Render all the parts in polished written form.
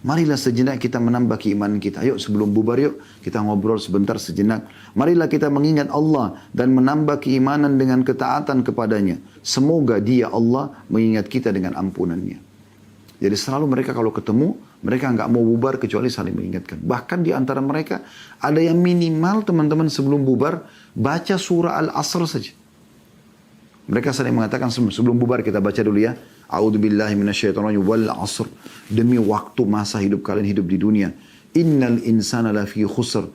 Marilah sejenak kita menambah keimanan kita. Yuk sebelum bubar yuk kita ngobrol sebentar sejenak. Marilah kita mengingat Allah dan menambah keimanan dengan ketaatan kepadanya. Semoga dia Allah mengingat kita dengan ampunannya. Jadi selalu mereka kalau ketemu, mereka nggak mau bubar kecuali saling mengingatkan. Bahkan di antara mereka ada yang minimal teman-teman sebelum bubar baca surah Al-Asr saja. Mereka saling mengatakan sebelum bubar kita baca dulu ya. A'udzubillahi minasyaitonirrajim wal 'asr. Demi waktu masa hidup kalian hidup di dunia. Innal insana lafi khusr.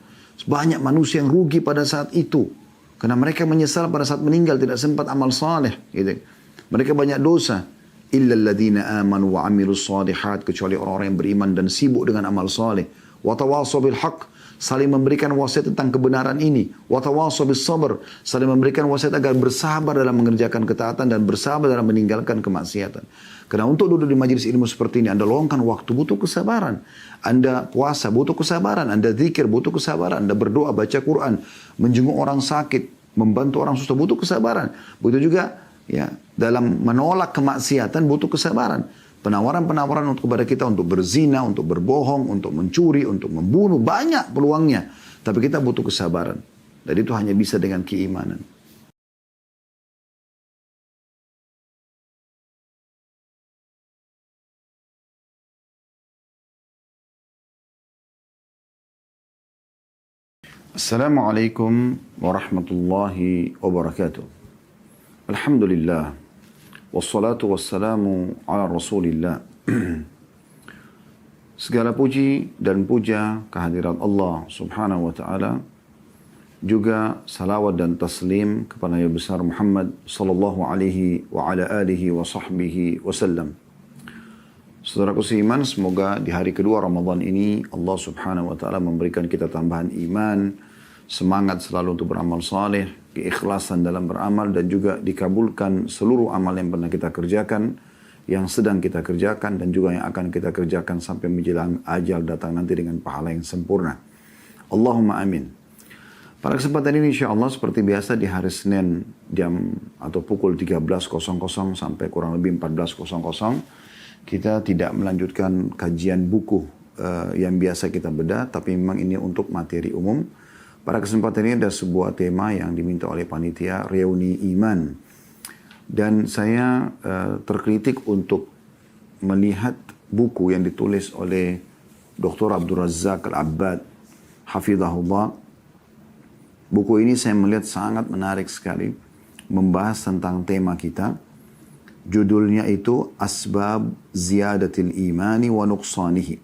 Banyak manusia yang rugi pada saat itu. Karena mereka menyesal pada saat meninggal tidak sempat amal saleh. Gitu. Mereka banyak dosa. Illa alladhina amanu wa amilus salihat. Kecuali orang-orang yang beriman dan sibuk dengan amal saleh. Wa tawasaw bil haqq. Saling memberikan wasiat tentang kebenaran ini. Wa tawasaw bis sabr. Saling memberikan wasiat agar bersabar dalam mengerjakan ketaatan dan bersabar dalam meninggalkan kemaksiatan. Karena untuk duduk di majelis ilmu seperti ini, Anda luangkan waktu, butuh kesabaran. Anda puasa, butuh kesabaran. Anda zikir, butuh kesabaran. Anda berdoa, baca Quran, menjenguk orang sakit, membantu orang susah, butuh kesabaran. Butuh juga ya dalam menolak kemaksiatan, butuh kesabaran. Penawaran-penawaran untuk kepada kita untuk berzina, untuk berbohong, untuk mencuri, untuk membunuh, banyak peluangnya. Tapi kita butuh kesabaran. Dan itu hanya bisa dengan keimanan. Assalamualaikum warahmatullahi wabarakatuh. Alhamdulillah. Wassalatu wassalamu ala rasulillah. Segala puji dan puja kehadirat Allah subhanahu wa ta'ala. Juga salawat dan taslim kepada Nabi besar Muhammad sallallahu alaihi wa ala alihi wa sahbihi wasallam. Saudaraku seiman, semoga di hari kedua Ramadan ini Allah subhanahu wa ta'ala memberikan kita tambahan iman, semangat selalu untuk beramal saleh, keikhlasan dalam beramal dan juga dikabulkan seluruh amal yang pernah kita kerjakan, yang sedang kita kerjakan dan juga yang akan kita kerjakan sampai menjelang ajal datang nanti dengan pahala yang sempurna. Allahumma amin. Pada kesempatan ini insyaAllah seperti biasa di hari Senin jam atau pukul 13.00 sampai kurang lebih 14.00 kita tidak melanjutkan kajian buku yang biasa kita bedah, tapi memang ini untuk materi umum. Pada kesempatan ini ada sebuah tema yang diminta oleh panitia, reuni iman. Dan saya terkritik untuk melihat buku yang ditulis oleh Dr. Abdul Razak Al-Abbad, hafizahullah. Buku ini saya melihat sangat menarik sekali, membahas tentang tema kita. Judulnya itu Asbab Ziyadatil Imani wa Nuqsanihi.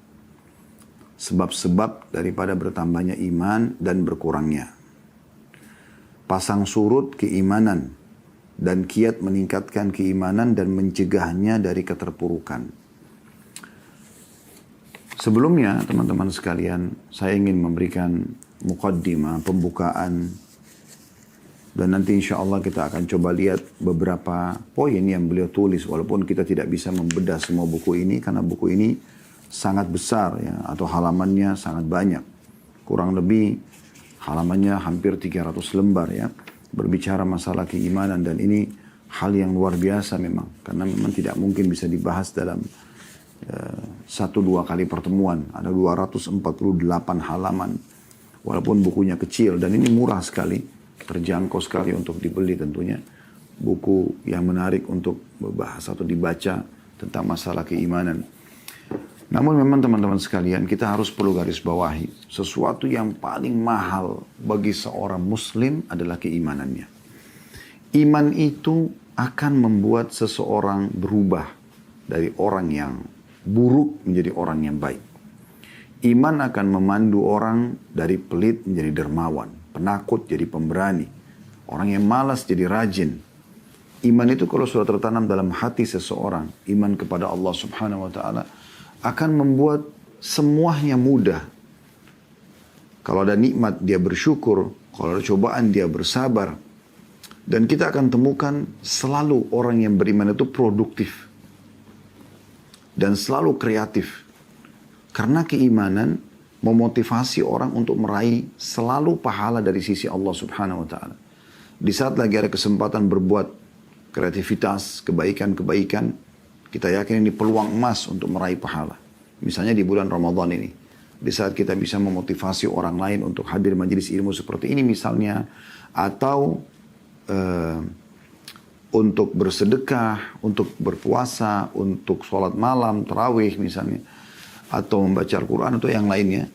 Sebab-sebab daripada bertambahnya iman dan berkurangnya. Pasang surut keimanan dan kiat meningkatkan keimanan dan mencegahnya dari keterpurukan. Sebelumnya teman-teman sekalian, saya ingin memberikan muqaddimah, pembukaan. Dan nanti insya Allah kita akan coba lihat beberapa poin yang beliau tulis. Walaupun kita tidak bisa membedah semua buku ini karena buku ini sangat besar ya, atau halamannya sangat banyak. Kurang lebih halamannya hampir 300 lembar ya. Berbicara masalah keimanan dan ini hal yang luar biasa memang. Karena memang tidak mungkin bisa dibahas dalam 1-2 kali pertemuan. Ada 248 halaman. Walaupun bukunya kecil dan ini murah sekali. Terjangkau sekali untuk dibeli tentunya. Buku yang menarik untuk membahas atau dibaca tentang masalah keimanan. Namun memang teman-teman sekalian, kita harus perlu garis bawahi. Sesuatu yang paling mahal bagi seorang muslim adalah keimanannya. Iman itu akan membuat seseorang berubah dari orang yang buruk menjadi orang yang baik. Iman akan memandu orang dari pelit menjadi dermawan, penakut jadi pemberani, orang yang malas jadi rajin. Iman itu kalau sudah tertanam dalam hati seseorang, iman kepada Allah subhanahu wa ta'ala, akan membuat semuanya mudah. Kalau ada nikmat dia bersyukur, kalau ada cobaan dia bersabar. Dan kita akan temukan selalu orang yang beriman itu produktif. Dan selalu kreatif. Karena keimanan memotivasi orang untuk meraih selalu pahala dari sisi Allah subhanahu wa ta'ala. Di saat lagi ada kesempatan berbuat kreativitas, kebaikan-kebaikan, kita yakin ini peluang emas untuk meraih pahala. Misalnya di bulan Ramadan ini. Di saat kita bisa memotivasi orang lain untuk hadir majelis ilmu seperti ini misalnya. Atau untuk bersedekah, untuk berpuasa, untuk sholat malam, tarawih misalnya. Atau membaca Al-Quran atau yang lainnya.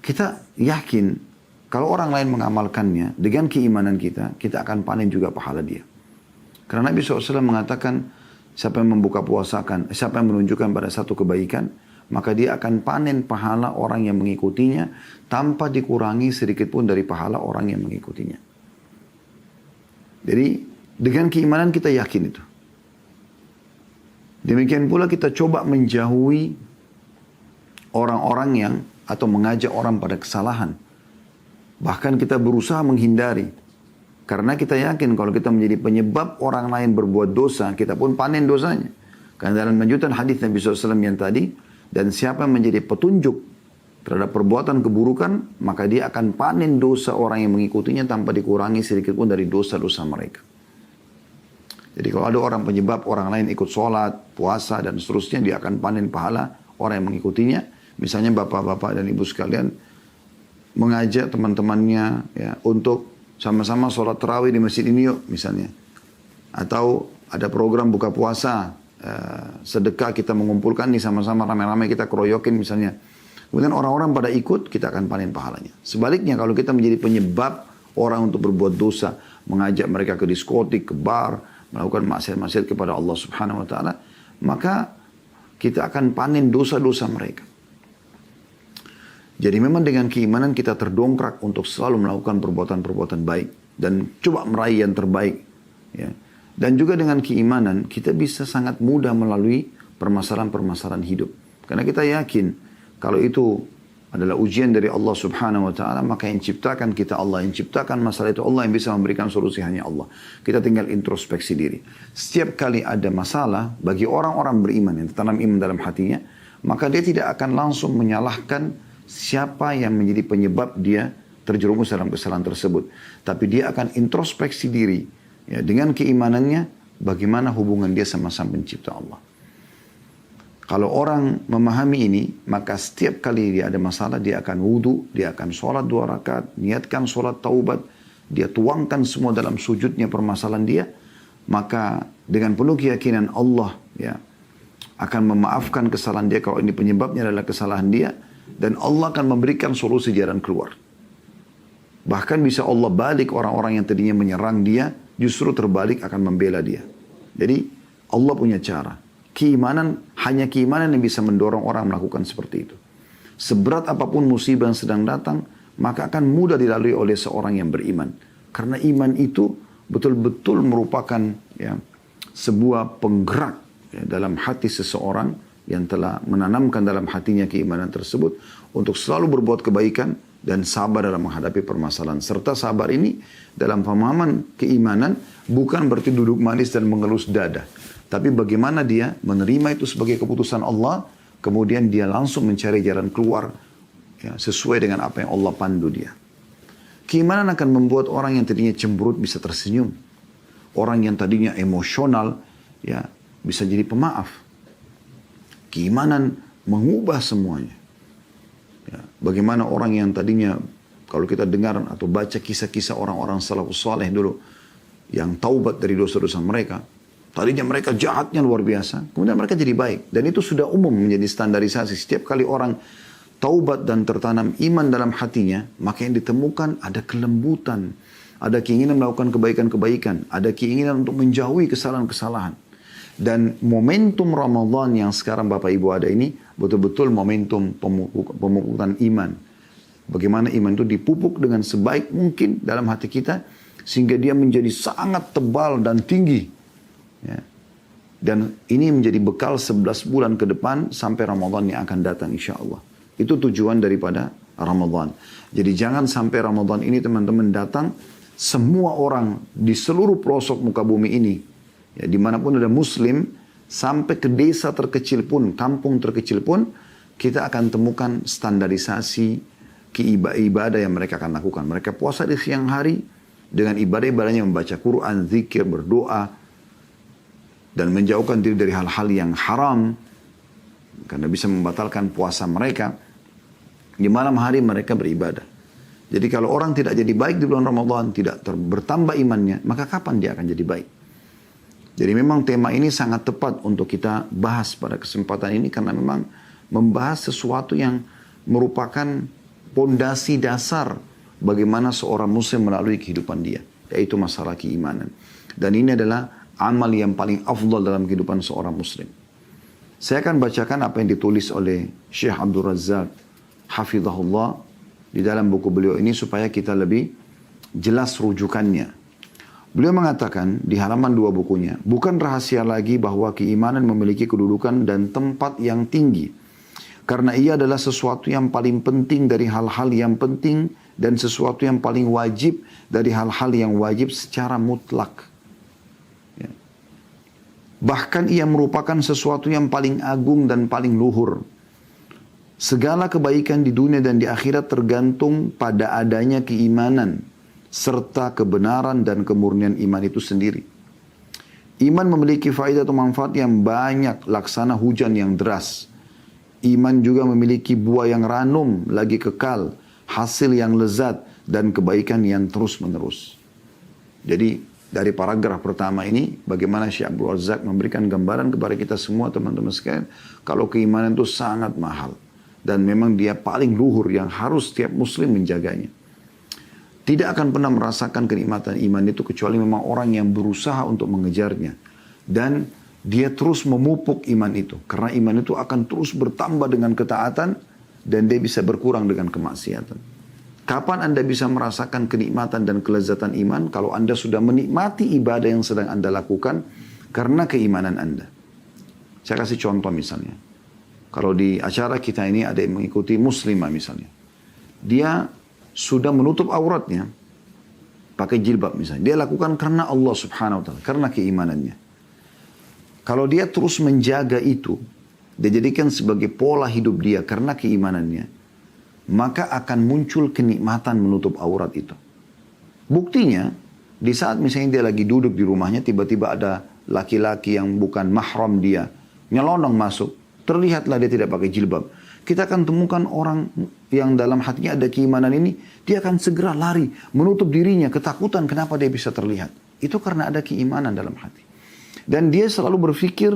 Kita yakin kalau orang lain mengamalkannya dengan keimanan kita, kita akan panen juga pahala dia. Karena Nabi SAW mengatakan, siapa yang membuka puasakan, siapa yang menunjukkan pada satu kebaikan, maka dia akan panen pahala orang yang mengikutinya tanpa dikurangi sedikit pun dari pahala orang yang mengikutinya. Jadi dengan keimanan kita yakin itu. Demikian pula kita coba menjauhi orang-orang yang atau mengajak orang pada kesalahan. Bahkan kita berusaha menghindari. Karena kita yakin kalau kita menjadi penyebab orang lain berbuat dosa, kita pun panen dosanya. Karena dalam lanjutan hadis Nabi SAW yang tadi, dan siapa yang menjadi petunjuk terhadap perbuatan keburukan, maka dia akan panen dosa orang yang mengikutinya tanpa dikurangi sedikit pun dari dosa-dosa mereka. Jadi kalau ada orang penyebab orang lain ikut sholat, puasa, dan seterusnya, dia akan panen pahala orang yang mengikutinya. Misalnya bapak-bapak dan ibu sekalian mengajak teman-temannya ya, untuk sama-sama sholat tarawih di masjid ini yuk misalnya. Atau ada program buka puasa, sedekah kita mengumpulkan nih sama-sama ramai-ramai kita keroyokin misalnya. Kemudian orang-orang pada ikut, kita akan panen pahalanya. Sebaliknya kalau kita menjadi penyebab orang untuk berbuat dosa, mengajak mereka ke diskotik, ke bar, melakukan maksiat-maksiat kepada Allah Subhanahu wa taala, maka kita akan panen dosa-dosa mereka. Jadi memang dengan keimanan kita terdongkrak untuk selalu melakukan perbuatan-perbuatan baik dan coba meraih yang terbaik. Ya. Dan juga dengan keimanan kita bisa sangat mudah melalui permasalahan-permasalahan hidup. Karena kita yakin kalau itu adalah ujian dari Allah Subhanahu wa taala, maka yang ciptakan kita Allah, yang ciptakan masalah itu Allah, yang bisa memberikan solusi hanya Allah. Kita tinggal introspeksi diri. Setiap kali ada masalah bagi orang-orang beriman yang tertanam iman dalam hatinya, maka dia tidak akan langsung menyalahkan siapa yang menjadi penyebab dia terjerumus dalam kesalahan tersebut. Tapi dia akan introspeksi diri ya, dengan keimanannya bagaimana hubungan dia sama Sang Pencipta Allah. Kalau orang memahami ini, maka setiap kali dia ada masalah, dia akan wudu, dia akan sholat 2 rakaat, niatkan sholat taubat, dia tuangkan semua dalam sujudnya permasalahan dia, maka dengan penuh keyakinan Allah ya akan memaafkan kesalahan dia kalau ini penyebabnya adalah kesalahan dia, dan Allah akan memberikan solusi jalan keluar. Bahkan bisa Allah balik orang-orang yang tadinya menyerang dia, justru terbalik akan membela dia. Jadi Allah punya cara. Keimanan, hanya keimanan yang bisa mendorong orang melakukan seperti itu. Seberat apapun musibah yang sedang datang, maka akan mudah dilalui oleh seorang yang beriman. Karena iman itu betul-betul merupakan ya, sebuah penggerak ya, dalam hati seseorang yang telah menanamkan dalam hatinya keimanan tersebut untuk selalu berbuat kebaikan dan sabar dalam menghadapi permasalahan. Serta sabar ini dalam pemahaman keimanan bukan berarti duduk manis dan mengelus dada. Tapi bagaimana dia menerima itu sebagai keputusan Allah, kemudian dia langsung mencari jalan keluar ya, sesuai dengan apa yang Allah pandu dia. Keimanan akan membuat orang yang tadinya cemberut bisa tersenyum. Orang yang tadinya emosional ya bisa jadi pemaaf. Keimanan mengubah semuanya. Ya, bagaimana orang yang tadinya, kalau kita dengar atau baca kisah-kisah orang-orang salafus saleh dulu, yang taubat dari dosa-dosa mereka, tadinya mereka jahatnya luar biasa, kemudian mereka jadi baik. Dan itu sudah umum menjadi standarisasi. Setiap kali orang taubat dan tertanam iman dalam hatinya, maka yang ditemukan ada kelembutan, ada keinginan melakukan kebaikan-kebaikan, ada keinginan untuk menjauhi kesalahan-kesalahan. Dan momentum Ramadan yang sekarang Bapak Ibu ada ini betul-betul momentum pemupukan iman. Bagaimana iman itu dipupuk dengan sebaik mungkin dalam hati kita sehingga dia menjadi sangat tebal dan tinggi. Ya. Dan ini menjadi bekal 11 bulan ke depan sampai Ramadan yang akan datang insya Allah. Itu tujuan daripada Ramadan. Jadi jangan sampai Ramadan ini teman-teman datang, semua orang di seluruh pelosok muka bumi ini, ya, dimanapun ada muslim, sampai ke desa terkecil pun, kampung terkecil pun, kita akan temukan standarisasi ibadah yang mereka akan lakukan. Mereka puasa di siang hari dengan ibadah-ibadahnya membaca Quran, zikir, berdoa, dan menjauhkan diri dari hal-hal yang haram. Karena bisa membatalkan puasa mereka. Di malam hari mereka beribadah. Jadi kalau orang tidak jadi baik di bulan Ramadan, tidak bertambah imannya, maka kapan dia akan jadi baik? Jadi memang tema ini sangat tepat untuk kita bahas pada kesempatan ini karena memang membahas sesuatu yang merupakan pondasi dasar bagaimana seorang muslim melalui kehidupan dia, yaitu masalah keimanan. Dan ini adalah amal yang paling afdal dalam kehidupan seorang muslim. Saya akan bacakan apa yang ditulis oleh Syekh Abdul Razak Hafizahullah di dalam buku beliau ini supaya kita lebih jelas rujukannya. Beliau mengatakan di halaman 2 bukunya, bukan rahasia lagi bahwa keimanan memiliki kedudukan dan tempat yang tinggi. Karena ia adalah sesuatu yang paling penting dari hal-hal yang penting dan sesuatu yang paling wajib dari hal-hal yang wajib secara mutlak. Ya. Bahkan ia merupakan sesuatu yang paling agung dan paling luhur. Segala kebaikan di dunia dan di akhirat tergantung pada adanya keimanan serta kebenaran dan kemurnian iman itu sendiri. Iman memiliki faedah atau manfaat yang banyak, laksana hujan yang deras. Iman juga memiliki buah yang ranum, lagi kekal, hasil yang lezat, dan kebaikan yang terus menerus. Jadi dari paragraf pertama ini, bagaimana Syekh Abdul Razak memberikan gambaran kepada kita semua teman-teman sekalian, kalau keimanan itu sangat mahal. Dan memang dia paling luhur yang harus setiap muslim menjaganya. Tidak akan pernah merasakan kenikmatan iman itu kecuali memang orang yang berusaha untuk mengejarnya. Dan dia terus memupuk iman itu. Karena iman itu akan terus bertambah dengan ketaatan dan dia bisa berkurang dengan kemaksiatan. Kapan Anda bisa merasakan kenikmatan dan kelezatan iman? Kalau Anda sudah menikmati ibadah yang sedang Anda lakukan karena keimanan Anda. Saya kasih contoh misalnya. Kalau di acara kita ini ada yang mengikuti muslimah misalnya. Dia sudah menutup auratnya pakai jilbab misalnya. Dia lakukan karena Allah subhanahu wa ta'ala. Karena keimanannya. Kalau dia terus menjaga itu. Dia jadikan sebagai pola hidup dia karena keimanannya. Maka akan muncul kenikmatan menutup aurat itu. Buktinya. Di saat misalnya dia lagi duduk di rumahnya. Tiba-tiba ada laki-laki yang bukan mahram dia. Nyelonong masuk. Terlihatlah dia tidak pakai jilbab. Kita akan temukan orang yang dalam hatinya ada keimanan ini, dia akan segera lari, menutup dirinya, ketakutan kenapa dia bisa terlihat. Itu karena ada keimanan dalam hati. Dan dia selalu berpikir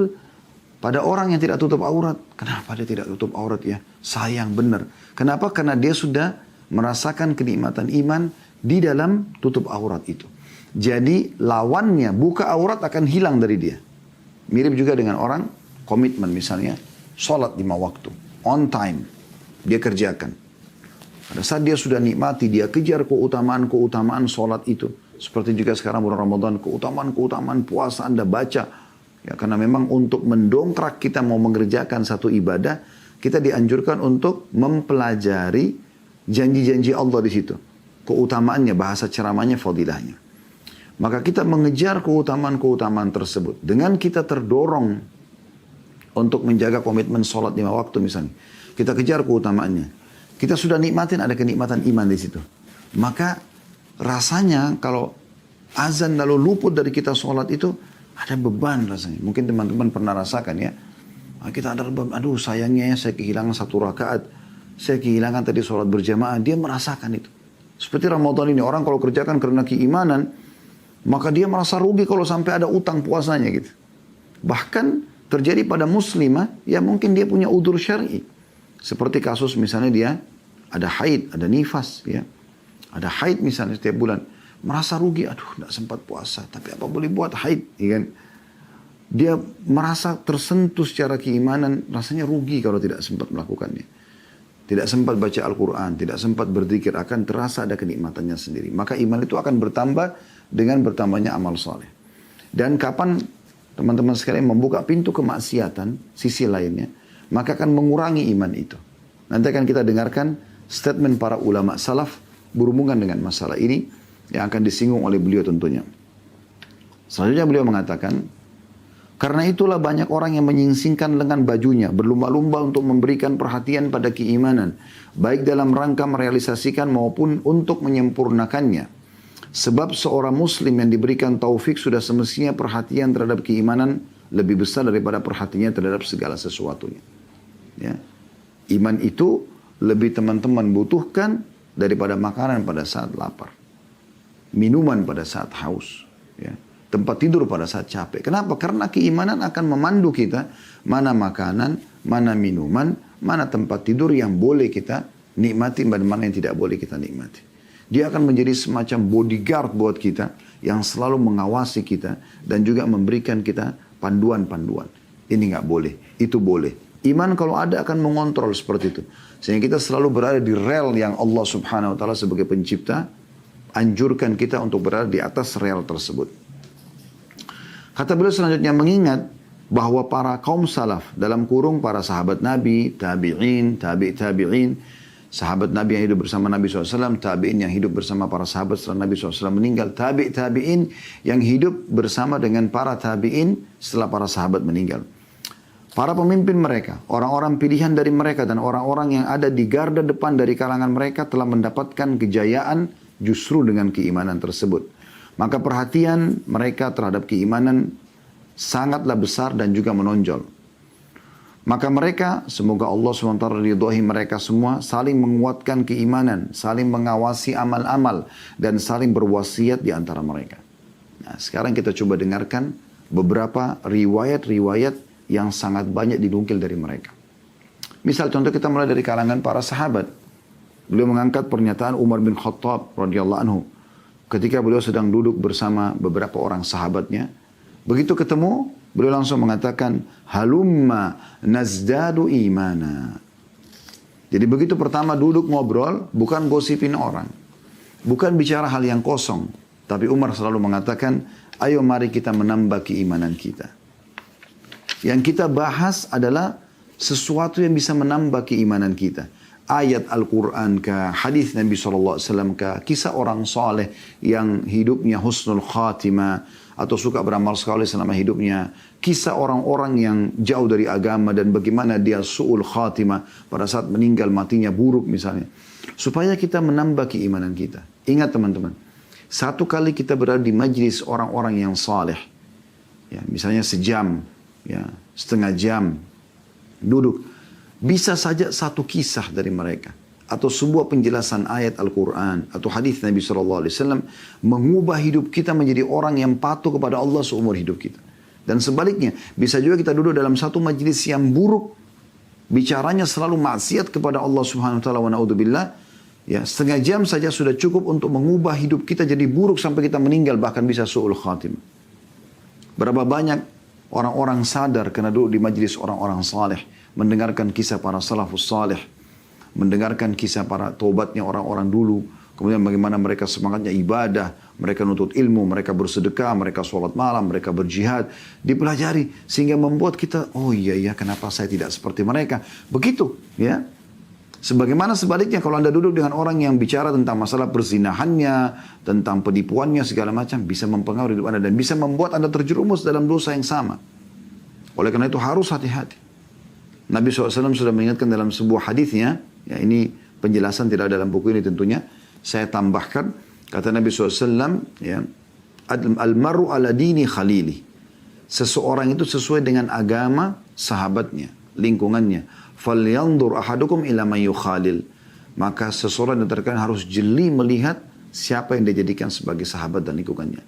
pada orang yang tidak tutup aurat, kenapa dia tidak tutup aurat ya? Sayang benar. Kenapa? Karena dia sudah merasakan kenikmatan iman di dalam tutup aurat itu. Jadi lawannya, buka aurat akan hilang dari dia. Mirip juga dengan orang komitmen misalnya, sholat 5 waktu. On time, dia kerjakan. Pada saat dia sudah nikmati, dia kejar keutamaan sholat itu. Seperti juga sekarang bulan Ramadan, keutamaan puasa Anda baca. Ya, karena memang untuk mendongkrak kita mau mengerjakan satu ibadah, kita dianjurkan untuk mempelajari janji-janji Allah di situ. Keutamaannya, bahasa ceramahnya, fadilahnya. Maka kita mengejar keutamaan tersebut. Dengan kita terdorong untuk menjaga komitmen sholat 5 waktu misalnya. Kita kejar keutamaannya. Kita sudah nikmatin, ada kenikmatan iman di situ. Maka rasanya kalau azan lalu luput dari kita sholat itu, ada beban rasanya. Mungkin teman-teman pernah rasakan ya. Kita ada beban, aduh sayangnya ya saya kehilangan 1 rakaat. Saya kehilangan tadi sholat berjamaah. Dia merasakan itu. Seperti Ramadan ini, orang kalau kerjakan karena keimanan, maka dia merasa rugi kalau sampai ada utang puasanya gitu. Bahkan terjadi pada muslimah, ya mungkin dia punya udzur syar'i. Seperti kasus misalnya dia ada haid, ada nifas, ya. Ada haid misalnya setiap bulan. Merasa rugi, aduh tidak sempat puasa. Tapi apa boleh buat haid, ya kan? Dia merasa tersentuh secara keimanan, rasanya rugi kalau tidak sempat melakukannya. Tidak sempat baca Al-Quran, tidak sempat berzikir, akan terasa ada kenikmatannya sendiri. Maka iman itu akan bertambah dengan bertambahnya amal soleh. Dan kapan teman-teman sekalian membuka pintu kemaksiatan, sisi lainnya, maka akan mengurangi iman itu. Nanti akan kita dengarkan statement para ulama salaf berhubungan dengan masalah ini yang akan disinggung oleh beliau tentunya. Selanjutnya beliau mengatakan, karena itulah banyak orang yang menyingsingkan lengan bajunya, berlumba-lumba untuk memberikan perhatian pada keimanan, baik dalam rangka merealisasikan maupun untuk menyempurnakannya. Sebab seorang muslim yang diberikan taufik sudah semestinya perhatian terhadap keimanan lebih besar daripada perhatiannya terhadap segala sesuatunya. Ya. Iman itu lebih teman-teman butuhkan daripada makanan pada saat lapar. Minuman pada saat haus. Ya. Tempat tidur pada saat capek. Kenapa? Karena keimanan akan memandu kita mana makanan, mana minuman, mana tempat tidur yang boleh kita nikmati dan mana yang tidak boleh kita nikmati. Dia akan menjadi semacam bodyguard buat kita yang selalu mengawasi kita dan juga memberikan kita panduan-panduan. Ini nggak boleh, itu boleh. Iman kalau ada akan mengontrol seperti itu. Sehingga kita selalu berada di rel yang Allah Subhanahu wa taala sebagai pencipta anjurkan kita untuk berada di atas rel tersebut. Kata beliau selanjutnya, mengingat bahwa para kaum salaf dalam kurung para sahabat Nabi, tabi'in, tabi'in, sahabat Nabi yang hidup bersama Nabi SAW, tabi'in yang hidup bersama para sahabat setelah Nabi SAW meninggal, tabi'in yang hidup bersama dengan para tabi'in setelah para sahabat meninggal. Para pemimpin mereka, orang-orang pilihan dari mereka dan orang-orang yang ada di garda depan dari kalangan mereka telah mendapatkan kejayaan justru dengan keimanan tersebut. Maka perhatian mereka terhadap keimanan sangatlah besar dan juga menonjol. Maka mereka, semoga Allah SWT ridhohi mereka semua, saling menguatkan keimanan, saling mengawasi amal-amal, dan saling berwasiat di antara mereka. Nah, sekarang kita coba dengarkan beberapa riwayat-riwayat yang sangat banyak dinukil dari mereka. Misal contoh kita mulai dari kalangan para sahabat. Beliau mengangkat pernyataan Umar bin Khattab radhiyallahu anhu. Ketika beliau sedang duduk bersama beberapa orang sahabatnya. Begitu ketemu, beliau langsung mengatakan, halumma nazdadu imana. Jadi begitu pertama duduk ngobrol, bukan gosipin orang. Bukan bicara hal yang kosong. Tapi Umar selalu mengatakan, ayo mari kita menambah keimanan kita. Yang kita bahas adalah sesuatu yang bisa menambah keimanan kita. Ayat Al-Quran kah, hadis Nabi SAW kah, kisah orang saleh yang hidupnya husnul khatimah, atau suka beramal sekali selama hidupnya. Kisah orang-orang yang jauh dari agama dan bagaimana dia su'ul khatimah pada saat meninggal matinya buruk misalnya. Supaya kita menambah keimanan kita. Ingat teman-teman, satu kali kita berada di majlis orang-orang yang saleh, ya, misalnya sejam, ya, setengah jam duduk, bisa saja satu kisah dari mereka atau sebuah penjelasan ayat Al-Quran atau hadis Nabi SAW mengubah hidup kita menjadi orang yang patuh kepada Allah seumur hidup kita. Dan sebaliknya, bisa juga kita duduk dalam satu majlis yang buruk, bicaranya selalu maksiat kepada Allah Subhanahu wa taala wa na'udzubillah, ya, setengah jam saja sudah cukup untuk mengubah hidup kita jadi buruk sampai kita meninggal, bahkan bisa su'ul khatimah. Berapa banyak orang-orang sadar karena duduk di majlis orang-orang saleh, mendengarkan kisah para salafus saleh, mendengarkan kisah para taubatnya orang-orang dulu, kemudian bagaimana mereka semangatnya ibadah, mereka nuntut ilmu, mereka bersedekah, mereka sholat malam, mereka berjihad, dipelajari sehingga membuat kita, oh iya kenapa saya tidak seperti mereka, begitu ya. Sebagaimana sebaliknya kalau anda duduk dengan orang yang bicara tentang masalah perzinahannya, tentang penipuannya segala macam, bisa mempengaruhi hidup anda dan bisa membuat anda terjerumus dalam dosa yang sama. Oleh karena itu harus hati-hati. Nabi SAW sudah mengingatkan dalam sebuah hadisnya, ya, ini penjelasan tidak dalam buku ini tentunya, saya tambahkan, kata Nabi SAW, ya, al-maru ala dini khalili. Seseorang itu sesuai dengan agama sahabatnya, lingkungannya. Falyanzur ahadukum ila man yukhalil. Maka seseorang yang terkadang harus jeli melihat siapa yang dia jadikan sebagai sahabat dan lingkungannya.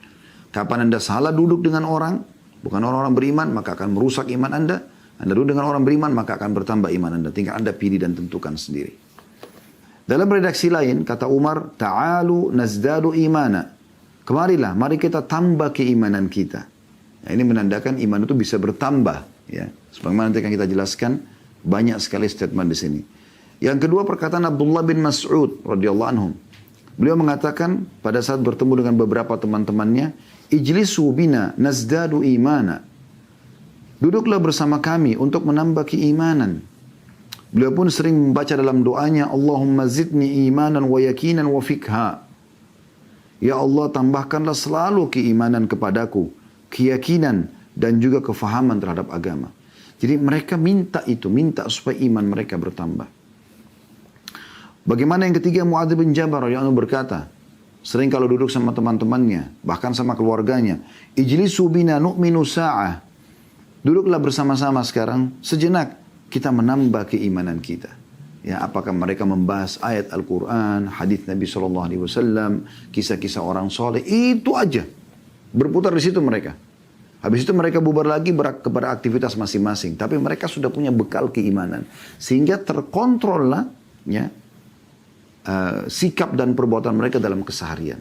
Kapan anda salah duduk dengan orang, bukan orang-orang beriman, maka akan merusak iman anda. Anda duduk dengan orang beriman, maka akan bertambah iman anda. Tinggal anda pilih dan tentukan sendiri. Dalam redaksi lain, kata Umar, ta'alu nazdadu imana. Kemarilah, mari kita tambah keimanan kita. Nah, ini menandakan iman itu bisa bertambah. Ya. Sebagaimana nanti akan kita jelaskan, banyak sekali statement di sini. Yang kedua perkataan Abdullah bin Mas'ud radhiyallahu anhu. Beliau mengatakan pada saat bertemu dengan beberapa teman-temannya, ijlisu bina nazdadu imana. Duduklah bersama kami untuk menambah keimanan. Beliau pun sering membaca dalam doanya, Allahumma zidni imanan wa yakinan wa fikha. Ya Allah, tambahkanlah selalu keimanan kepadaku, keyakinan dan juga kefahaman terhadap agama. Jadi mereka minta itu, minta supaya iman mereka bertambah. Bagaimana yang ketiga, Mu'adz bin Jabal radhiyallahu anhu berkata, sering kalau duduk sama teman-temannya, bahkan sama keluarganya, ijlisu bina nu'minu sa'ah. Duduklah bersama-sama sekarang sejenak kita menambah keimanan kita. Ya, apakah mereka membahas ayat Al-Quran, hadis Nabi SAW, kisah-kisah orang soleh, itu aja. Berputar di situ mereka. Habis itu mereka bubar lagi kepada aktivitas masing-masing. Tapi mereka sudah punya bekal keimanan. Sehingga terkontrol lah ya, sikap dan perbuatan mereka dalam keseharian.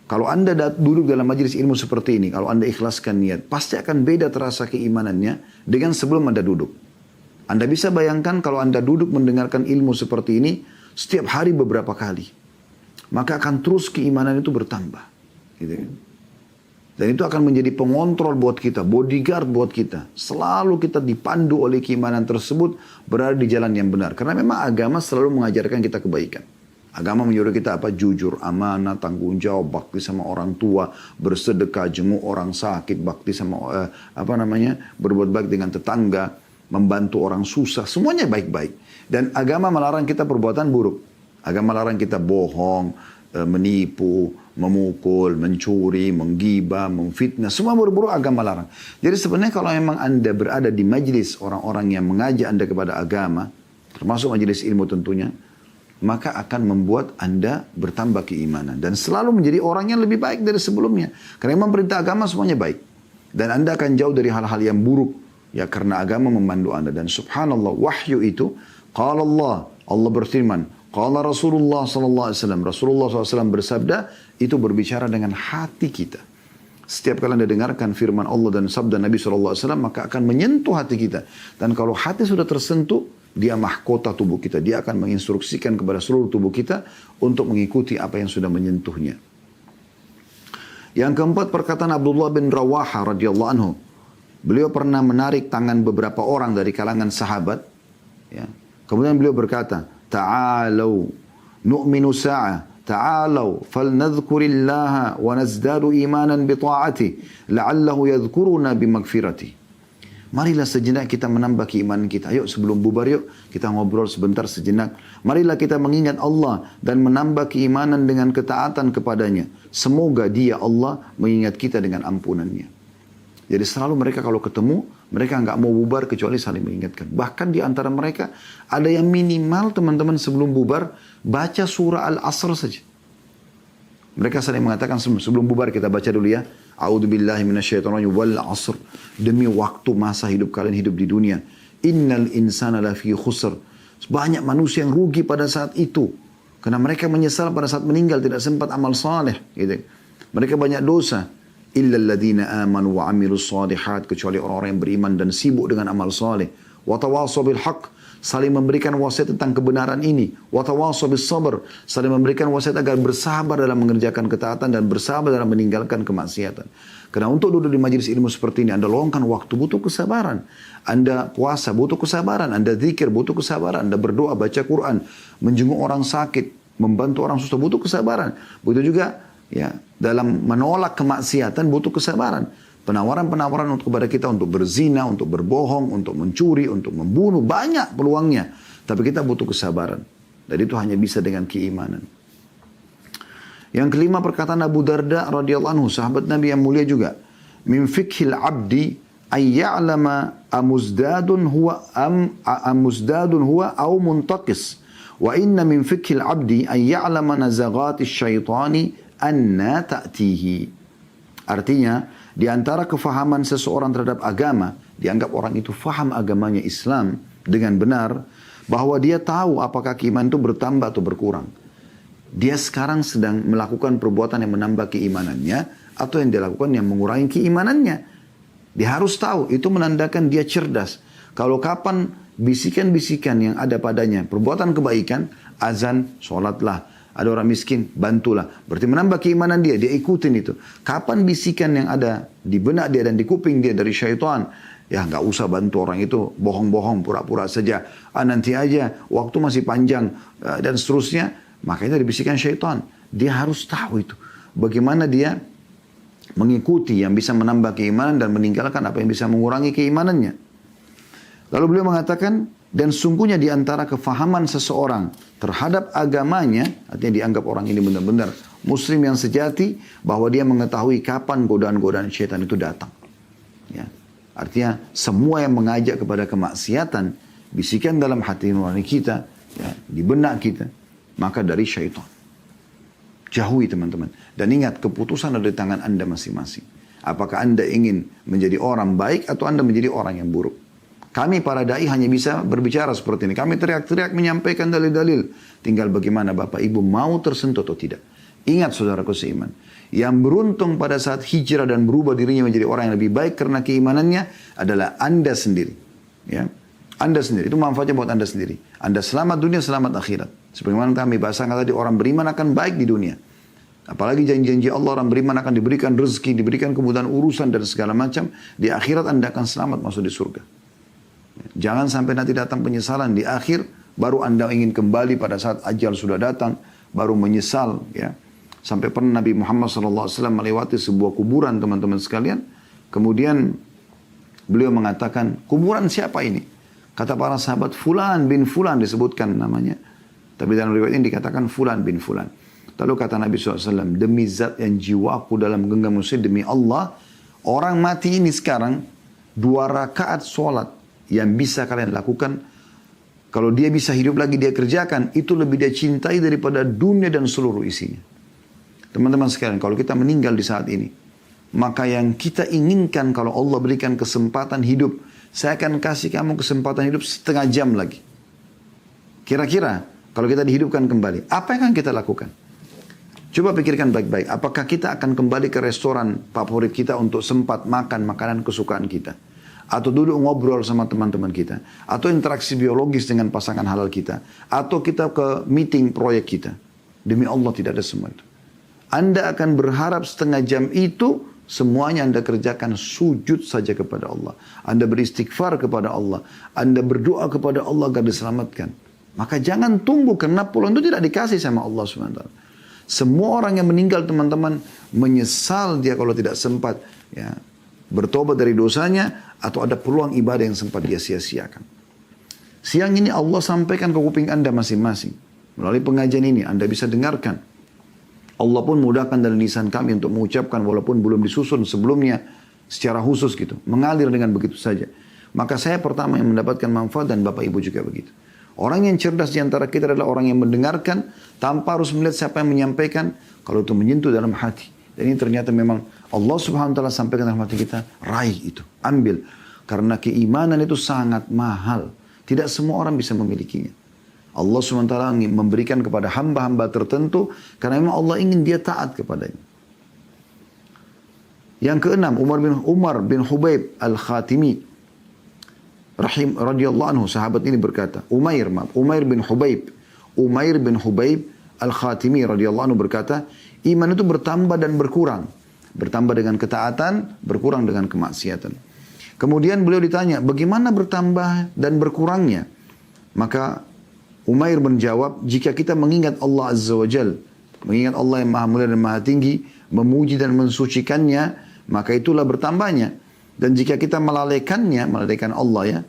Kalau Anda duduk dalam majelis ilmu seperti ini, kalau Anda ikhlaskan niat, pasti akan beda terasa keimanannya dengan sebelum Anda duduk. Anda bisa bayangkan kalau Anda duduk mendengarkan ilmu seperti ini, setiap hari beberapa kali. Maka akan terus keimanan itu bertambah. Gitu kan? Dan itu akan menjadi pengontrol buat kita, bodyguard buat kita. Selalu kita dipandu oleh keimanan tersebut berada di jalan yang benar. Karena memang agama selalu mengajarkan kita kebaikan. Agama menyuruh kita apa? Jujur, amanah, tanggung jawab, bakti sama orang tua, bersedekah, jenguk orang sakit, bakti sama berbuat baik dengan tetangga, membantu orang susah. Semuanya baik-baik. Dan agama melarang kita perbuatan buruk. Agama melarang kita bohong, menipu, memukul, mencuri, menggibah, memfitnah. Semua buruk-buruk agama larang. Jadi sebenarnya kalau memang Anda berada di majlis orang-orang yang mengajak Anda kepada agama, termasuk majlis ilmu tentunya, maka akan membuat Anda bertambah keimanan. Dan selalu menjadi orang yang lebih baik dari sebelumnya. Karena memang perintah agama semuanya baik. Dan Anda akan jauh dari hal-hal yang buruk. Ya karena agama memandu Anda. Dan subhanallah, wahyu itu, qala Allah berfirman, qala Rasulullah SAW, Rasulullah SAW bersabda, itu berbicara dengan hati kita. Setiap kali Anda dengarkan firman Allah dan sabda Nabi SAW, maka akan menyentuh hati kita. Dan kalau hati sudah tersentuh, dia mahkota tubuh kita. Dia akan menginstruksikan kepada seluruh tubuh kita untuk mengikuti apa yang sudah menyentuhnya. Yang keempat, perkataan Abdullah bin Rawaha radhiyallahu anhu. Beliau pernah menarik tangan beberapa orang dari kalangan sahabat. Ya. Kemudian beliau berkata, ta'alau nu'minu sa'ah. Ta'alau falnadhkurillaha wa nazdadu imanan bita'ati la'allahu yadhkuruna bimaghfirati. Marilah sejenak kita menambah keimanan kita. Ayo sebelum bubar yuk kita ngobrol sebentar sejenak. Marilah kita mengingat Allah dan menambah keimanan dengan ketaatan kepadanya. Semoga dia Allah mengingat kita dengan ampunannya. Jadi selalu mereka kalau ketemu, mereka nggak mau bubar kecuali saling mengingatkan. Bahkan di antara mereka ada yang minimal teman-teman sebelum bubar baca surah Al-Asr saja. Mereka saling mengatakan sebelum bubar kita baca dulu ya. A'udzubillahi minasyaitonirrajim wal 'asr. Demi waktu masa hidup kalian hidup di dunia. Innal insana lafi khusr. Banyak manusia yang rugi pada saat itu. Karena mereka menyesal pada saat meninggal tidak sempat amal saleh. Gitu. Mereka banyak dosa. Illa alladhina amanu wa amilus salihat, kecuali orang-orang yang beriman dan sibuk dengan amal saleh. Wa tawasaw bil haqq, saling memberikan wasiat tentang kebenaran ini. Wa tawasaw bis sabr, saling memberikan wasiat agar bersabar dalam mengerjakan ketaatan dan bersabar dalam meninggalkan kemaksiatan. Karena untuk duduk di majelis ilmu seperti ini, Anda luangkan waktu, butuh kesabaran. Anda puasa, butuh kesabaran. Anda zikir, butuh kesabaran. Anda berdoa, baca Quran, menjenguk orang sakit, membantu orang susah, butuh kesabaran. Begitu juga ya, dalam menolak kemaksiatan butuh kesabaran. Penawaran-penawaran untuk kepada kita untuk berzina, untuk berbohong, untuk mencuri, untuk membunuh, banyak peluangnya. Tapi kita butuh kesabaran. Dan itu hanya bisa dengan keimanan. Yang kelima perkataan Abu Darda radhiyallahu anhu, sahabat Nabi yang mulia juga. Min fikhil abdi ay ya'lama amuzdadun huwa au muntaqis. Wa inna min fikhil abdi ay ya'lama nazaghatis syaitani anna ta'tihi. Artinya, di antara kefahaman seseorang terhadap agama, dianggap orang itu faham agamanya Islam dengan benar, bahwa dia tahu apakah keimanan itu bertambah atau berkurang. Dia sekarang sedang melakukan perbuatan yang menambah keimanannya, atau yang dia lakukan yang mengurangi keimanannya. Dia harus tahu, itu menandakan dia cerdas. Kalau kapan bisikan-bisikan yang ada padanya, perbuatan kebaikan, azan, sholatlah. Ada orang miskin, bantulah. Berarti menambah keimanan dia, dia ikutin itu. Kapan bisikan yang ada di benak dia dan di kuping dia dari syaitan, ya nggak usah bantu orang itu, bohong-bohong, pura-pura saja. Nanti aja, waktu masih panjang, dan seterusnya. Makanya dibisikkan syaitan. Dia harus tahu itu. Bagaimana dia mengikuti yang bisa menambah keimanan dan meninggalkan apa yang bisa mengurangi keimanannya. Lalu beliau mengatakan, dan sungguhnya di antara kefahaman seseorang terhadap agamanya, artinya dianggap orang ini benar-benar muslim yang sejati, bahwa dia mengetahui kapan godaan-godaan syaitan itu datang. Ya. Artinya semua yang mengajak kepada kemaksiatan, bisikan dalam hati nurani kita, ya, di benak kita, maka dari syaitan. Jauhi teman-teman. Dan ingat, keputusan ada di tangan Anda masing-masing. Apakah Anda ingin menjadi orang baik atau Anda menjadi orang yang buruk? Kami para da'i hanya bisa berbicara seperti ini. Kami teriak-teriak menyampaikan dalil-dalil. Tinggal bagaimana Bapak Ibu mau tersentuh atau tidak. Ingat saudaraku seiman. Yang beruntung pada saat hijrah dan berubah dirinya menjadi orang yang lebih baik karena keimanannya adalah Anda sendiri. Ya. Anda sendiri. Itu manfaatnya buat Anda sendiri. Anda selamat dunia, selamat akhirat. Sebagaimana kami bahasakan tadi, orang beriman akan baik di dunia. Apalagi janji-janji Allah, orang beriman akan diberikan rezeki, diberikan kemudahan urusan dan segala macam. Di akhirat Anda akan selamat masuk di surga. Jangan sampai nanti datang penyesalan di akhir, baru Anda ingin kembali pada saat ajal sudah datang, baru menyesal. Ya. Sampai pernah Nabi Muhammad SAW melewati sebuah kuburan teman-teman sekalian. Kemudian beliau mengatakan, kuburan siapa ini? Kata para sahabat, Fulan bin Fulan disebutkan namanya. Tapi dalam riwayat ini dikatakan Fulan bin Fulan. Lalu kata Nabi SAW, demi zat yang jiwaku dalam genggam musik, demi Allah, orang mati ini sekarang 2 rakaat sholat yang bisa kalian lakukan, kalau dia bisa hidup lagi dia kerjakan, itu lebih dia cintai daripada dunia dan seluruh isinya. Teman-teman sekalian, kalau kita meninggal di saat ini, maka yang kita inginkan kalau Allah berikan kesempatan hidup, saya akan kasih kamu kesempatan hidup setengah jam lagi. Kira-kira kalau kita dihidupkan kembali, apa yang akan kita lakukan? Coba pikirkan baik-baik, apakah kita akan kembali ke restoran favorit kita untuk sempat makan makanan kesukaan kita? Atau duduk ngobrol sama teman-teman kita, atau interaksi biologis dengan pasangan halal kita, atau kita ke meeting proyek kita. Demi Allah tidak ada semua itu. Anda akan berharap setengah jam itu semuanya Anda kerjakan sujud saja kepada Allah. Anda beristighfar kepada Allah. Anda berdoa kepada Allah agar diselamatkan. Maka jangan tunggu karena pulang itu tidak dikasih sama Allah SWT. Semua orang yang meninggal teman-teman menyesal dia kalau tidak sempat ya, bertobat dari dosanya atau ada peluang ibadah yang sempat dia sia-siakan. Siang ini Allah sampaikan ke kuping Anda masing-masing. Melalui pengajian ini Anda bisa dengarkan. Allah pun mudahkan dalam lisan kami untuk mengucapkan walaupun belum disusun sebelumnya secara khusus gitu. Mengalir dengan begitu saja. Maka saya pertama yang mendapatkan manfaat dan Bapak Ibu juga begitu. Orang yang cerdas di antara kita adalah orang yang mendengarkan tanpa harus melihat siapa yang menyampaikan kalau itu menyentuh dalam hati. Dan ini ternyata memang Allah Subhanahu wa taala sampaikan dalam hati kita, raih itu, ambil. Karena keimanan itu sangat mahal. Tidak semua orang bisa memilikinya. Allah Subhanahu wa taala memberikan kepada hamba-hamba tertentu karena memang Allah ingin dia taat kepadanya. Yang keenam, Umar bin Hubaib Al-Khatimi radhiyallahu anhu, sahabat ini berkata, Umair bin Hubaib Al-Khatimi radhiyallahu anhu berkata, iman itu bertambah dan berkurang. Bertambah dengan ketaatan, berkurang dengan kemaksiatan. Kemudian beliau ditanya, bagaimana bertambah dan berkurangnya? Maka Umair menjawab, jika kita mengingat Allah Azza wa Jal, mengingat Allah yang maha mulia dan maha tinggi, memuji dan mensucikannya, maka itulah bertambahnya. Dan jika kita melalaikan Allah ya,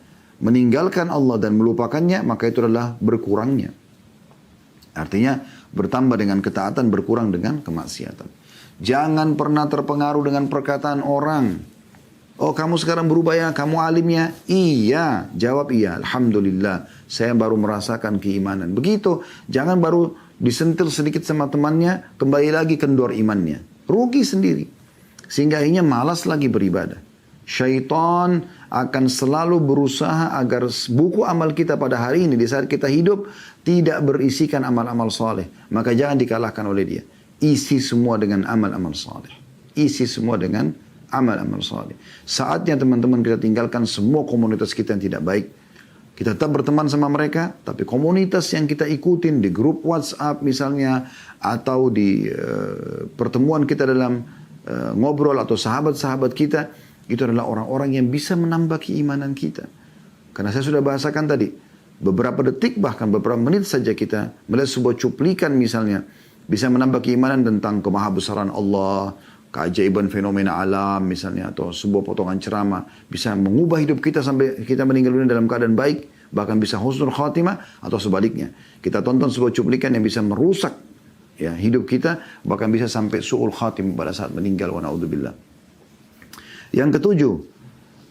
meninggalkan Allah dan melupakannya, maka itu adalah berkurangnya. Artinya bertambah dengan ketaatan, berkurang dengan kemaksiatan. Jangan pernah terpengaruh dengan perkataan orang. Oh kamu sekarang berubah ya, kamu alim ya? Iya, jawab iya. Alhamdulillah, saya baru merasakan keimanan. Begitu, jangan baru disentil sedikit sama temannya, kembali lagi kendor imannya. Rugi sendiri. Sehingga akhirnya malas lagi beribadah. Syaitan akan selalu berusaha agar buku amal kita pada hari ini, di saat kita hidup, tidak berisikan amal-amal saleh. Maka jangan dikalahkan oleh dia. Isi semua dengan amal-amal saleh. Isi semua dengan amal-amal saleh. Saatnya teman-teman kita tinggalkan semua komunitas kita yang tidak baik. Kita tetap berteman sama mereka, tapi komunitas yang kita ikutin di grup WhatsApp misalnya, atau di pertemuan kita dalam ngobrol atau sahabat-sahabat kita, itu adalah orang-orang yang bisa menambah keimanan kita. Karena saya sudah bahasakan tadi, beberapa detik bahkan beberapa menit saja kita melihat sebuah cuplikan misalnya, bisa menambah keimanan tentang kemahabesaran Allah, keajaiban fenomena alam misalnya, atau sebuah potongan ceramah, bisa mengubah hidup kita sampai kita meninggal dunia dalam keadaan baik, bahkan bisa husnul khatimah, atau sebaliknya. Kita tonton sebuah cuplikan yang bisa merusak ya, hidup kita, bahkan bisa sampai su'ul khatimah pada saat meninggal, wa na'udzubillah. Yang ketujuh,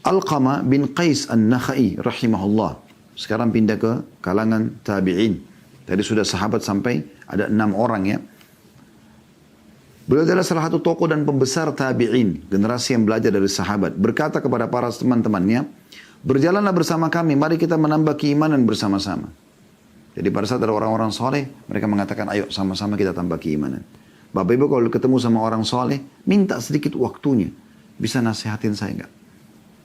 Alqamah bin Qais An-Nakhai rahimahullah. Sekarang pindah ke kalangan tabi'in. Tadi sudah sahabat sampai ada 6 orang ya. Beliau adalah salah satu tokoh dan pembesar tabi'in, generasi yang belajar dari sahabat. Berkata kepada para teman-temannya, berjalanlah bersama kami, mari kita menambah keimanan bersama-sama. Jadi pada saat ada orang-orang soleh, mereka mengatakan, ayo sama-sama kita tambah keimanan. Bapak Ibu kalau ketemu sama orang soleh, minta sedikit waktunya. Bisa nasihatin saya enggak?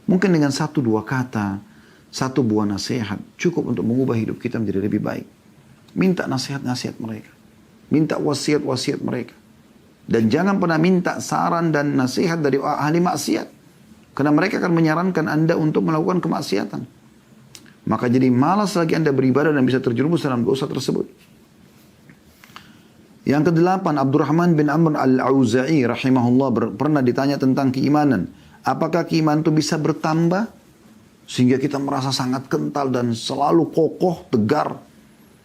Mungkin dengan 1-2 kata, 1 buah nasihat, cukup untuk mengubah hidup kita menjadi lebih baik. Minta nasihat-nasihat mereka. Minta wasiat-wasiat mereka. Dan jangan pernah minta saran dan nasihat dari ahli maksiat. Karena mereka akan menyarankan Anda untuk melakukan kemaksiatan. Maka jadi malas lagi Anda beribadah dan bisa terjerumus dalam dosa tersebut. Yang ke-8, Abdurrahman bin Amr al-Auza'i rahimahullah pernah ditanya tentang keimanan. Apakah keimanan itu bisa bertambah? Sehingga kita merasa sangat kental dan selalu kokoh, tegar.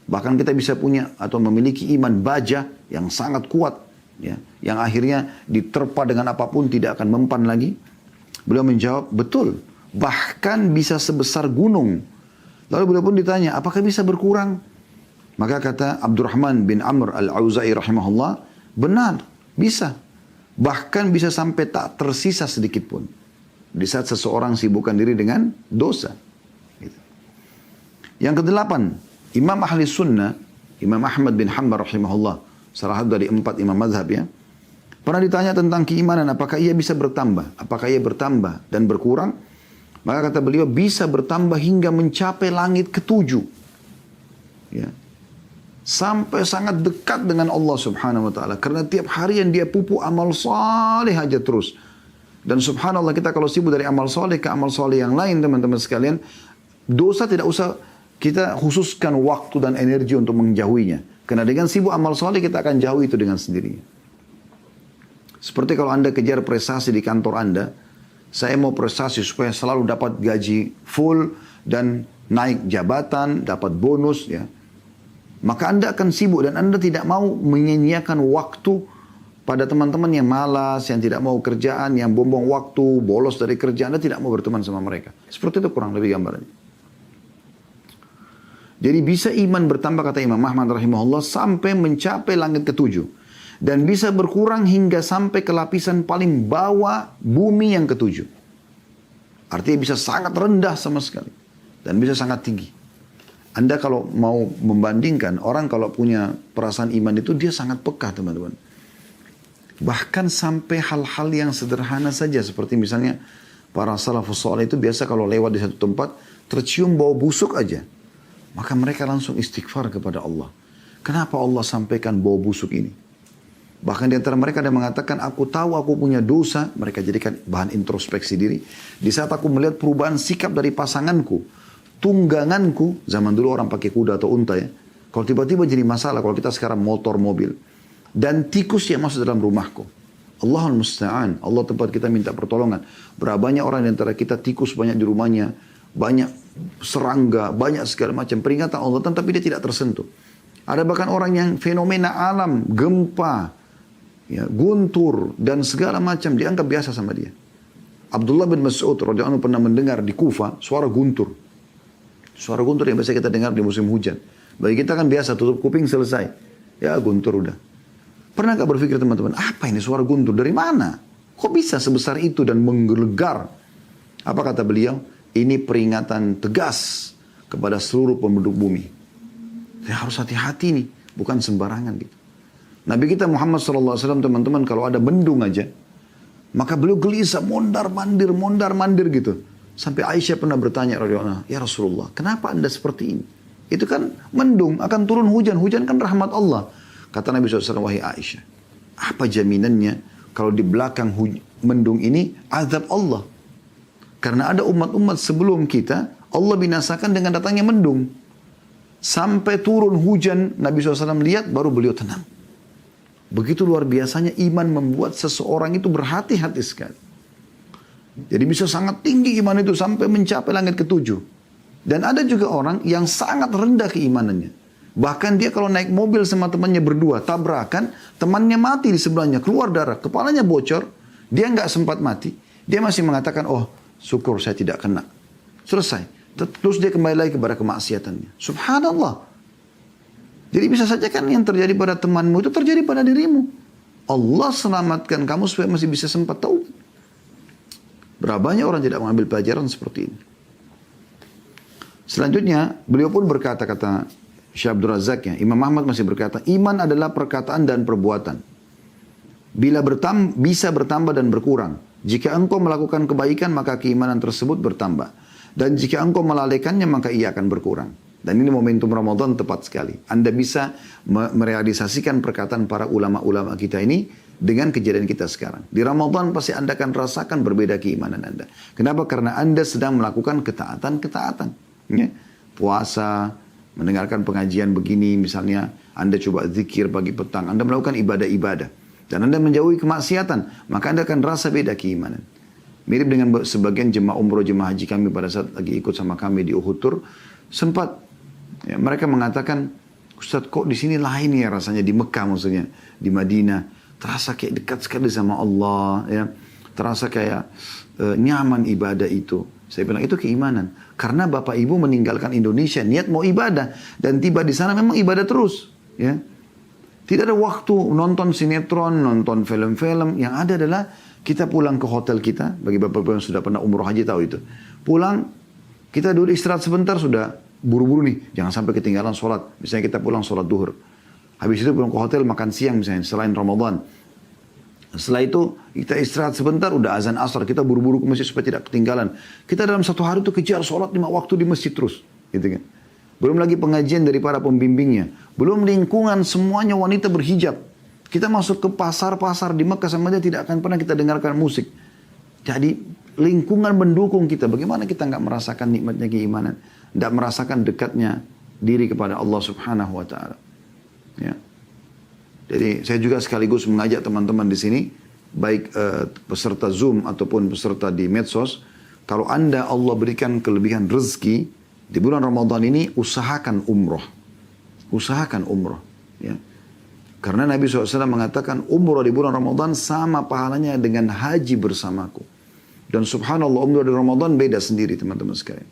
Bahkan kita bisa punya atau memiliki iman baja yang sangat kuat. Ya, yang akhirnya diterpa dengan apapun tidak akan mempan lagi. Beliau menjawab, betul. Bahkan bisa sebesar gunung. Lalu beliau pun ditanya, apakah bisa berkurang? Maka kata Abdurrahman bin Amr al-Auza'i rahimahullah, benar, bisa. Bahkan bisa sampai tak tersisa sedikit pun. Di saat seseorang sibukkan diri dengan dosa. Gitu. Yang ke-8, Imam Ahli Sunnah, Imam Ahmad bin Hanbal rahimahullah, salah satu dari 4 imam mazhab ya. Pernah ditanya tentang keimanan, apakah ia bisa bertambah? Apakah ia bertambah dan berkurang? Maka kata beliau, bisa bertambah hingga mencapai langit ke-7. Ya. Sampai sangat dekat dengan Allah subhanahu wa ta'ala. Karena tiap hari yang dia pupuk amal saleh aja terus. Dan subhanallah kita kalau sibuk dari amal saleh ke amal saleh yang lain teman-teman sekalian. Dosa tidak usah kita khususkan waktu dan energi untuk menjauhinya. Karena dengan sibuk amal soleh kita akan jauh itu dengan sendirinya. Seperti kalau Anda kejar prestasi di kantor Anda. Saya mau prestasi supaya selalu dapat gaji full dan naik jabatan, dapat bonus ya. Maka Anda akan sibuk dan Anda tidak mau menyia-nyiakan waktu pada teman-teman yang malas, yang tidak mau kerjaan, yang buang waktu, bolos dari kerja. Anda tidak mau berteman sama mereka. Seperti itu kurang lebih gambarannya. Jadi bisa iman bertambah kata Imam Ahmad rahimahullah sampai mencapai langit ke-7. Dan bisa berkurang hingga sampai ke lapisan paling bawah bumi yang ke-7. Artinya bisa sangat rendah sama sekali. Dan bisa sangat tinggi. Anda kalau mau membandingkan, orang kalau punya perasaan iman itu dia sangat peka teman-teman. Bahkan sampai hal-hal yang sederhana saja. Seperti misalnya para salafus saleh itu biasa kalau lewat di satu tempat tercium bau busuk aja. Maka mereka langsung istighfar kepada Allah. Kenapa Allah sampaikan bau busuk ini? Bahkan di antara mereka ada yang mengatakan, aku tahu aku punya dosa. Mereka jadikan bahan introspeksi diri. Di saat aku melihat perubahan sikap dari pasanganku, tungganganku, zaman dulu orang pakai kuda atau unta ya. Kalau tiba-tiba jadi masalah, kalau kita sekarang motor, mobil. Dan tikus yang masuk dalam rumahku. Allahul Musta'an. Allah tempat kita minta pertolongan. Berapa banyak orang di antara kita tikus banyak di rumahnya. Banyak serangga, banyak segala macam peringatan Allah, tapi dia tidak tersentuh. Ada bahkan orang yang fenomena alam, gempa, ya, guntur, dan segala macam dianggap biasa sama dia. Abdullah bin Mas'ud radhiyallahu anhu pernah mendengar di Kufa suara guntur. Suara guntur yang biasa kita dengar di musim hujan. Bagi kita kan biasa, tutup kuping selesai. Ya guntur udah. Pernah gak berpikir teman-teman, apa ini suara guntur? Dari mana? Kok bisa sebesar itu dan menggelegar? Apa kata beliau? Ini peringatan tegas kepada seluruh penduduk bumi. Ya harus hati-hati nih, bukan sembarangan gitu. Nabi kita Muhammad SAW teman-teman kalau ada mendung aja, maka beliau gelisah, mondar-mandir gitu. Sampai Aisyah pernah bertanya, ya Rasulullah, kenapa anda seperti ini? Itu kan mendung, akan turun hujan. Hujan kan rahmat Allah. Kata Nabi SAW, wahai Aisyah, apa jaminannya kalau di belakang mendung ini azab Allah? Karena ada umat-umat sebelum kita, Allah binasakan dengan datangnya mendung. Sampai turun hujan, Nabi SAW lihat, baru beliau tenang. Begitu luar biasanya iman membuat seseorang itu berhati-hati sekali. Jadi bisa sangat tinggi iman itu sampai mencapai langit ke-7. Dan ada juga orang yang sangat rendah keimanannya. Bahkan dia kalau naik mobil sama temannya berdua, tabrakan, temannya mati di sebelahnya, keluar darah, kepalanya bocor, dia nggak sempat mati. Dia masih mengatakan, oh syukur saya tidak kena. Selesai. Terus dia kembali lagi kepada kemaksiatannya. Subhanallah. Jadi bisa saja kan yang terjadi pada temanmu itu terjadi pada dirimu. Allah selamatkan kamu supaya masih bisa sempat tahu. Berapa banyak orang tidak mengambil pelajaran seperti ini. Selanjutnya, beliau pun berkata, kata Syekh Abdul Razak ya, Imam Ahmad masih berkata, iman adalah perkataan dan perbuatan. Bila bisa bertambah dan berkurang. Jika engkau melakukan kebaikan, maka keimanan tersebut bertambah. Dan jika engkau melalaikannya, maka ia akan berkurang. Dan ini momentum Ramadan tepat sekali. Anda bisa merealisasikan perkataan para ulama-ulama kita ini dengan kejadian kita sekarang. Di Ramadan pasti Anda akan rasakan berbeda keimanan Anda. Kenapa? Karena Anda sedang melakukan ketaatan-ketaatan. Ya, puasa, mendengarkan pengajian begini, misalnya Anda coba zikir pagi petang, Anda melakukan ibadah-ibadah, dan Anda menjauhi kemaksiatan, maka Anda akan rasa beda keimanan. Mirip dengan sebagian jemaah umroh, jemaah haji kami pada saat lagi ikut sama kami di Uhud Tur, sempat ya, mereka mengatakan, Ustadz kok di sini lain ya rasanya, di Mekah maksudnya, di Madinah, terasa kayak dekat sekali sama Allah, ya, terasa kayak nyaman ibadah itu. Saya bilang itu keimanan. Karena bapak ibu meninggalkan Indonesia, niat mau ibadah. Dan tiba di sana memang ibadah terus. Ya. Tidak ada waktu nonton sinetron, nonton film-film. Yang ada adalah kita pulang ke hotel kita. Bagi bapak-bapak yang sudah pernah umroh haji tahu itu. Pulang, kita dulu istirahat sebentar sudah buru-buru nih. Jangan sampai ketinggalan sholat. Misalnya kita pulang sholat duhur. Habis itu pulang ke hotel makan siang misalnya selain Ramadan. Setelah itu kita istirahat sebentar, udah azan asar, kita buru-buru ke masjid supaya tidak ketinggalan. Kita dalam satu hari itu kejar sholat 5 waktu di masjid terus. Gitu kan. Belum lagi pengajian dari para pembimbingnya. Belum lingkungan semuanya wanita berhijab. Kita masuk ke pasar-pasar di Mekah sama dia tidak akan pernah kita dengarkan musik. Jadi lingkungan mendukung kita. Bagaimana kita nggak merasakan nikmatnya keimanan. Nggak merasakan dekatnya diri kepada Allah subhanahu wa ta'ala. Ya. Jadi saya juga sekaligus mengajak teman-teman di sini, baik peserta Zoom ataupun peserta di medsos, kalau Anda Allah berikan kelebihan rezeki di bulan Ramadan ini, usahakan umroh. Usahakan umroh. Ya. Karena Nabi SAW mengatakan umroh di bulan Ramadan sama pahalanya dengan haji bersamaku. Dan subhanallah umroh di Ramadan beda sendiri teman-teman sekalian.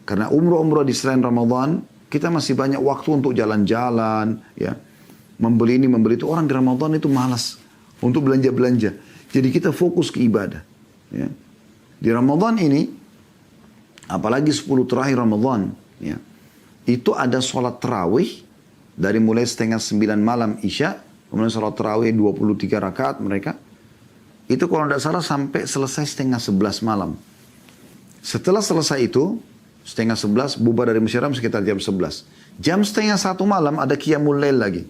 Karena umroh-umroh di selain Ramadan, kita masih banyak waktu untuk jalan-jalan, ya. Membeli ini, membeli itu. Orang di Ramadan itu malas untuk belanja-belanja. Jadi kita fokus ke ibadah. Ya. Di Ramadan ini, apalagi 10 terakhir Ramadan, ya, itu ada sholat tarawih dari mulai 8:30 malam Isya, kemudian sholat tarawih 23 rakaat mereka. Itu kalau tidak salah sampai selesai 10:30 malam. Setelah selesai itu, 10:30 bubar dari Masjid Haram sekitar jam 11. Jam 12:30 malam ada Qiyamul Lail lagi.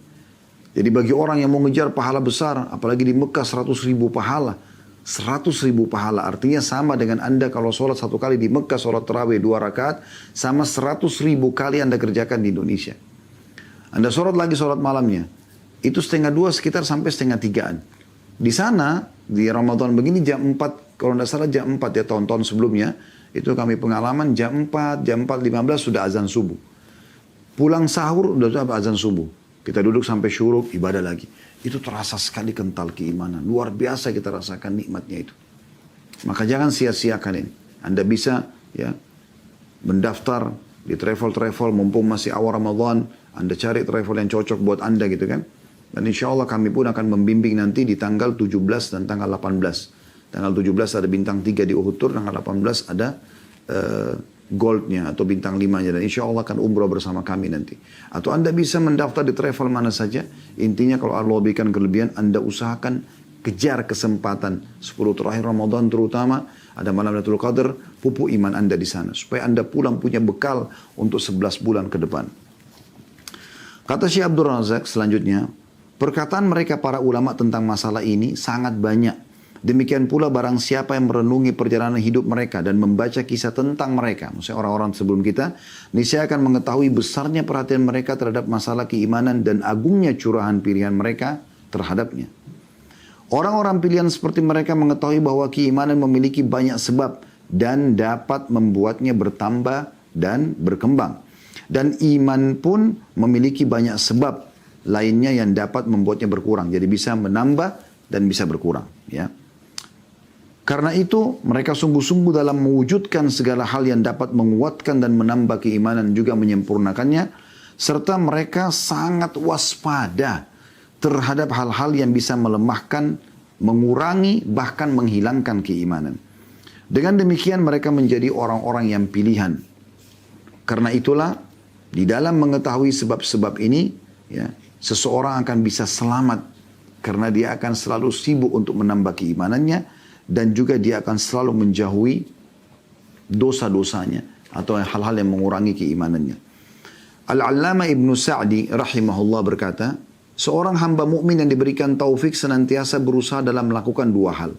Jadi bagi orang yang mau ngejar pahala besar, apalagi di Mekah 100.000 pahala. 100.000 pahala, artinya sama dengan Anda kalau sholat satu kali di Mekah, sholat tarawih 2 rakaat, sama 100.000 kali Anda kerjakan di Indonesia. Anda sholat lagi sholat malamnya, itu 2:30 sekitar sampai 2:30-an. Di sana, di Ramadan begini jam 4, kalau tidak salah jam 4 ya tahun-tahun sebelumnya, itu kami pengalaman jam 4:15 sudah azan subuh. Pulang sahur sudah azan subuh. Kita duduk sampai syuruk, ibadah lagi. Itu terasa sekali kental keimanan. Luar biasa kita rasakan nikmatnya itu. Maka jangan sia-siakan ini. Anda bisa ya mendaftar di travel-travel mumpung masih awal Ramadan. Anda cari travel yang cocok buat Anda gitu kan. Dan insya Allah kami pun akan membimbing nanti di tanggal 17 dan tanggal 18. Tanggal 17 ada bintang 3 di Uhud Tur, tanggal 18 ada goldnya atau bintang 5-nya, dan insya Allah akan umrah bersama kami nanti. Atau Anda bisa mendaftar di travel mana saja. Intinya kalau Allah berikan kelebihan, Anda usahakan kejar kesempatan 10 terakhir Ramadan terutama, ada malam Lailatul Qadar, pupuk iman Anda di sana supaya Anda pulang punya bekal untuk 11 bulan ke depan. Kata Syekh Abdul Razak selanjutnya, perkataan mereka para ulama tentang masalah ini sangat banyak. Demikian pula barang siapa yang merenungi perjalanan hidup mereka dan membaca kisah tentang mereka, maksudnya orang-orang sebelum kita, niscaya akan mengetahui besarnya perhatian mereka terhadap masalah keimanan dan agungnya curahan pilihan mereka terhadapnya. Orang-orang pilihan seperti mereka mengetahui bahwa keimanan memiliki banyak sebab dan dapat membuatnya bertambah dan berkembang. Dan iman pun memiliki banyak sebab lainnya yang dapat membuatnya berkurang. Jadi bisa menambah dan bisa berkurang, ya. Karena itu mereka sungguh-sungguh dalam mewujudkan segala hal yang dapat menguatkan dan menambah keimanan juga menyempurnakannya. Serta mereka sangat waspada terhadap hal-hal yang bisa melemahkan, mengurangi, bahkan menghilangkan keimanan. Dengan demikian mereka menjadi orang-orang yang pilihan. Karena itulah di dalam mengetahui sebab-sebab ini, ya, seseorang akan bisa selamat. Karena dia akan selalu sibuk untuk menambah keimanannya. Dan juga dia akan selalu menjauhi dosa-dosanya atau hal-hal yang mengurangi keimanannya. Al-Allamah Ibnu Sa'di rahimahullah berkata, seorang hamba mukmin yang diberikan taufik senantiasa berusaha dalam melakukan dua hal.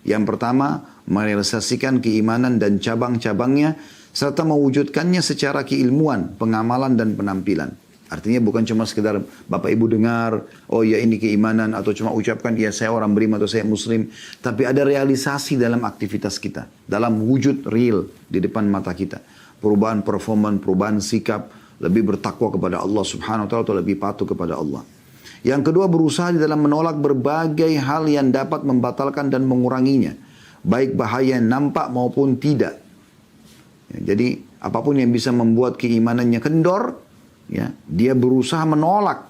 Yang pertama, merealisasikan keimanan dan cabang-cabangnya serta mewujudkannya secara keilmuan, pengamalan dan penampilan. Artinya bukan cuma sekedar Bapak Ibu dengar, oh ya ini keimanan, atau cuma ucapkan, ya saya orang beriman atau saya muslim. Tapi ada realisasi dalam aktivitas kita, dalam wujud real di depan mata kita. Perubahan performa, perubahan sikap, lebih bertakwa kepada Allah subhanahu wa ta'ala atau lebih patuh kepada Allah. Yang kedua, berusaha di dalam menolak berbagai hal yang dapat membatalkan dan menguranginya. Baik bahaya yang nampak maupun tidak. Ya, jadi apapun yang bisa membuat keimanannya kendor, ya, dia berusaha menolak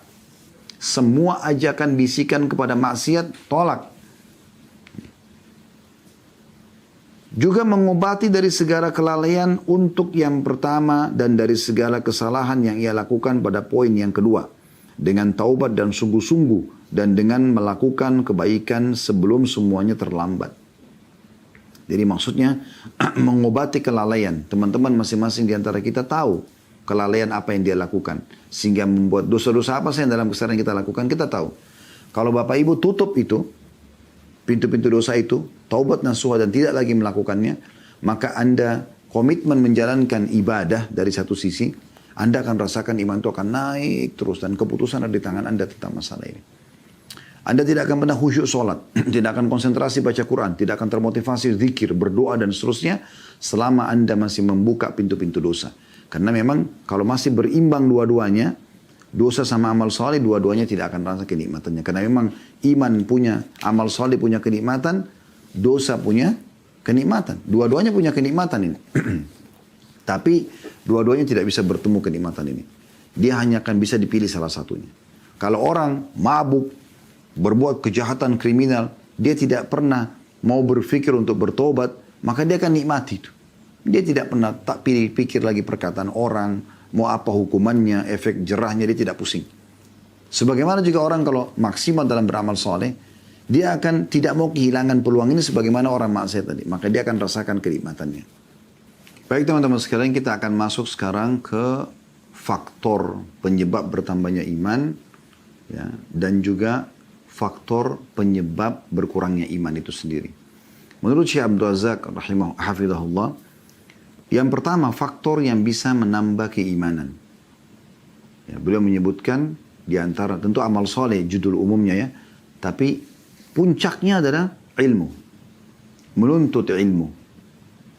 semua ajakan bisikan kepada maksiat, tolak. Juga mengobati dari segala kelalaian untuk yang pertama dan dari segala kesalahan yang ia lakukan pada poin yang kedua. Dengan taubat dan sungguh-sungguh dan dengan melakukan kebaikan sebelum semuanya terlambat. Jadi maksudnya mengobati kelalaian. Teman-teman masing-masing di antara kita tahu kelalaian apa yang dia lakukan. Sehingga membuat dosa-dosa apa sih yang dalam kesalahan kita lakukan, kita tahu. Kalau Bapak Ibu tutup itu, pintu-pintu dosa itu, taubat nasuha dan tidak lagi melakukannya, maka Anda komitmen menjalankan ibadah dari satu sisi, Anda akan rasakan iman itu akan naik terus dan keputusan ada di tangan Anda tentang masalah ini. Anda tidak akan pernah khusyuk sholat, tidak akan konsentrasi baca Quran, tidak akan termotivasi zikir, berdoa dan seterusnya selama Anda masih membuka pintu-pintu dosa. Karena memang kalau masih berimbang dua-duanya, dosa sama amal soleh, dua-duanya tidak akan rasa kenikmatannya. Karena memang iman punya, amal soleh punya kenikmatan, dosa punya kenikmatan. Dua-duanya punya kenikmatan ini. Tapi dua-duanya tidak bisa bertemu kenikmatan ini. Dia hanya akan bisa dipilih salah satunya. Kalau orang mabuk, berbuat kejahatan kriminal, dia tidak pernah mau berpikir untuk bertobat, maka dia akan nikmati itu. Dia tidak pernah tak pikir lagi perkataan orang, mau apa hukumannya, efek jerahnya, dia tidak pusing. Sebagaimana juga orang kalau maksimal dalam beramal soleh, dia akan tidak mau kehilangan peluang ini sebagaimana orang maksiat tadi. Maka dia akan rasakan kenikmatannya. Baik teman-teman sekalian, kita akan masuk sekarang ke faktor penyebab bertambahnya iman, ya, dan juga faktor penyebab berkurangnya iman itu sendiri. Menurut Syekh Abdul Razak hafizahullah, yang pertama faktor yang bisa menambah keimanan. Ya, beliau menyebutkan di antara tentu amal soleh judul umumnya ya, tapi puncaknya adalah ilmu. Menuntut ilmu.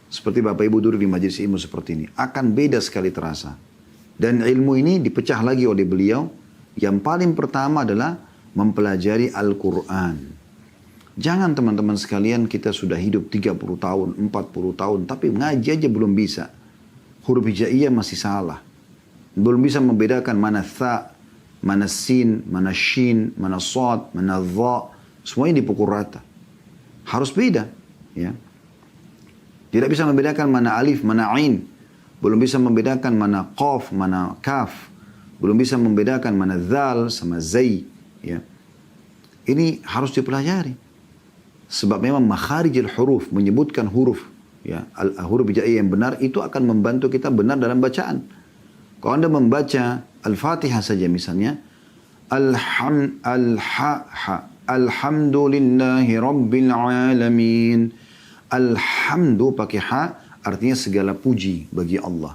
Seperti Bapak Ibu duduk di majelis ilmu seperti ini, akan beda sekali terasa. Dan ilmu ini dipecah lagi oleh beliau. Yang paling pertama adalah mempelajari Al-Quran. Jangan teman-teman sekalian kita sudah hidup 30 tahun, 40 tahun, tapi ngaji aja belum bisa. Huruf hijaiyah masih salah. Belum bisa membedakan mana tha, mana sin, mana shin, mana sad, mana dha. Semuanya dipukul rata. Harus beda. Ya. Tidak bisa membedakan mana alif, mana ain. Belum bisa membedakan mana qaf, mana kaf. Belum bisa membedakan mana dhal sama zai. Ya. Ini harus dipelajari. Sebab memang makharijil huruf, menyebutkan huruf, ya, huruf hijaiyah yang benar itu akan membantu kita benar dalam bacaan. Kalau Anda membaca Al-Fatihah saja misalnya, Alhamdulillahi Rabbil Alamin. Alhamdu pakai ha, artinya segala puji bagi Allah.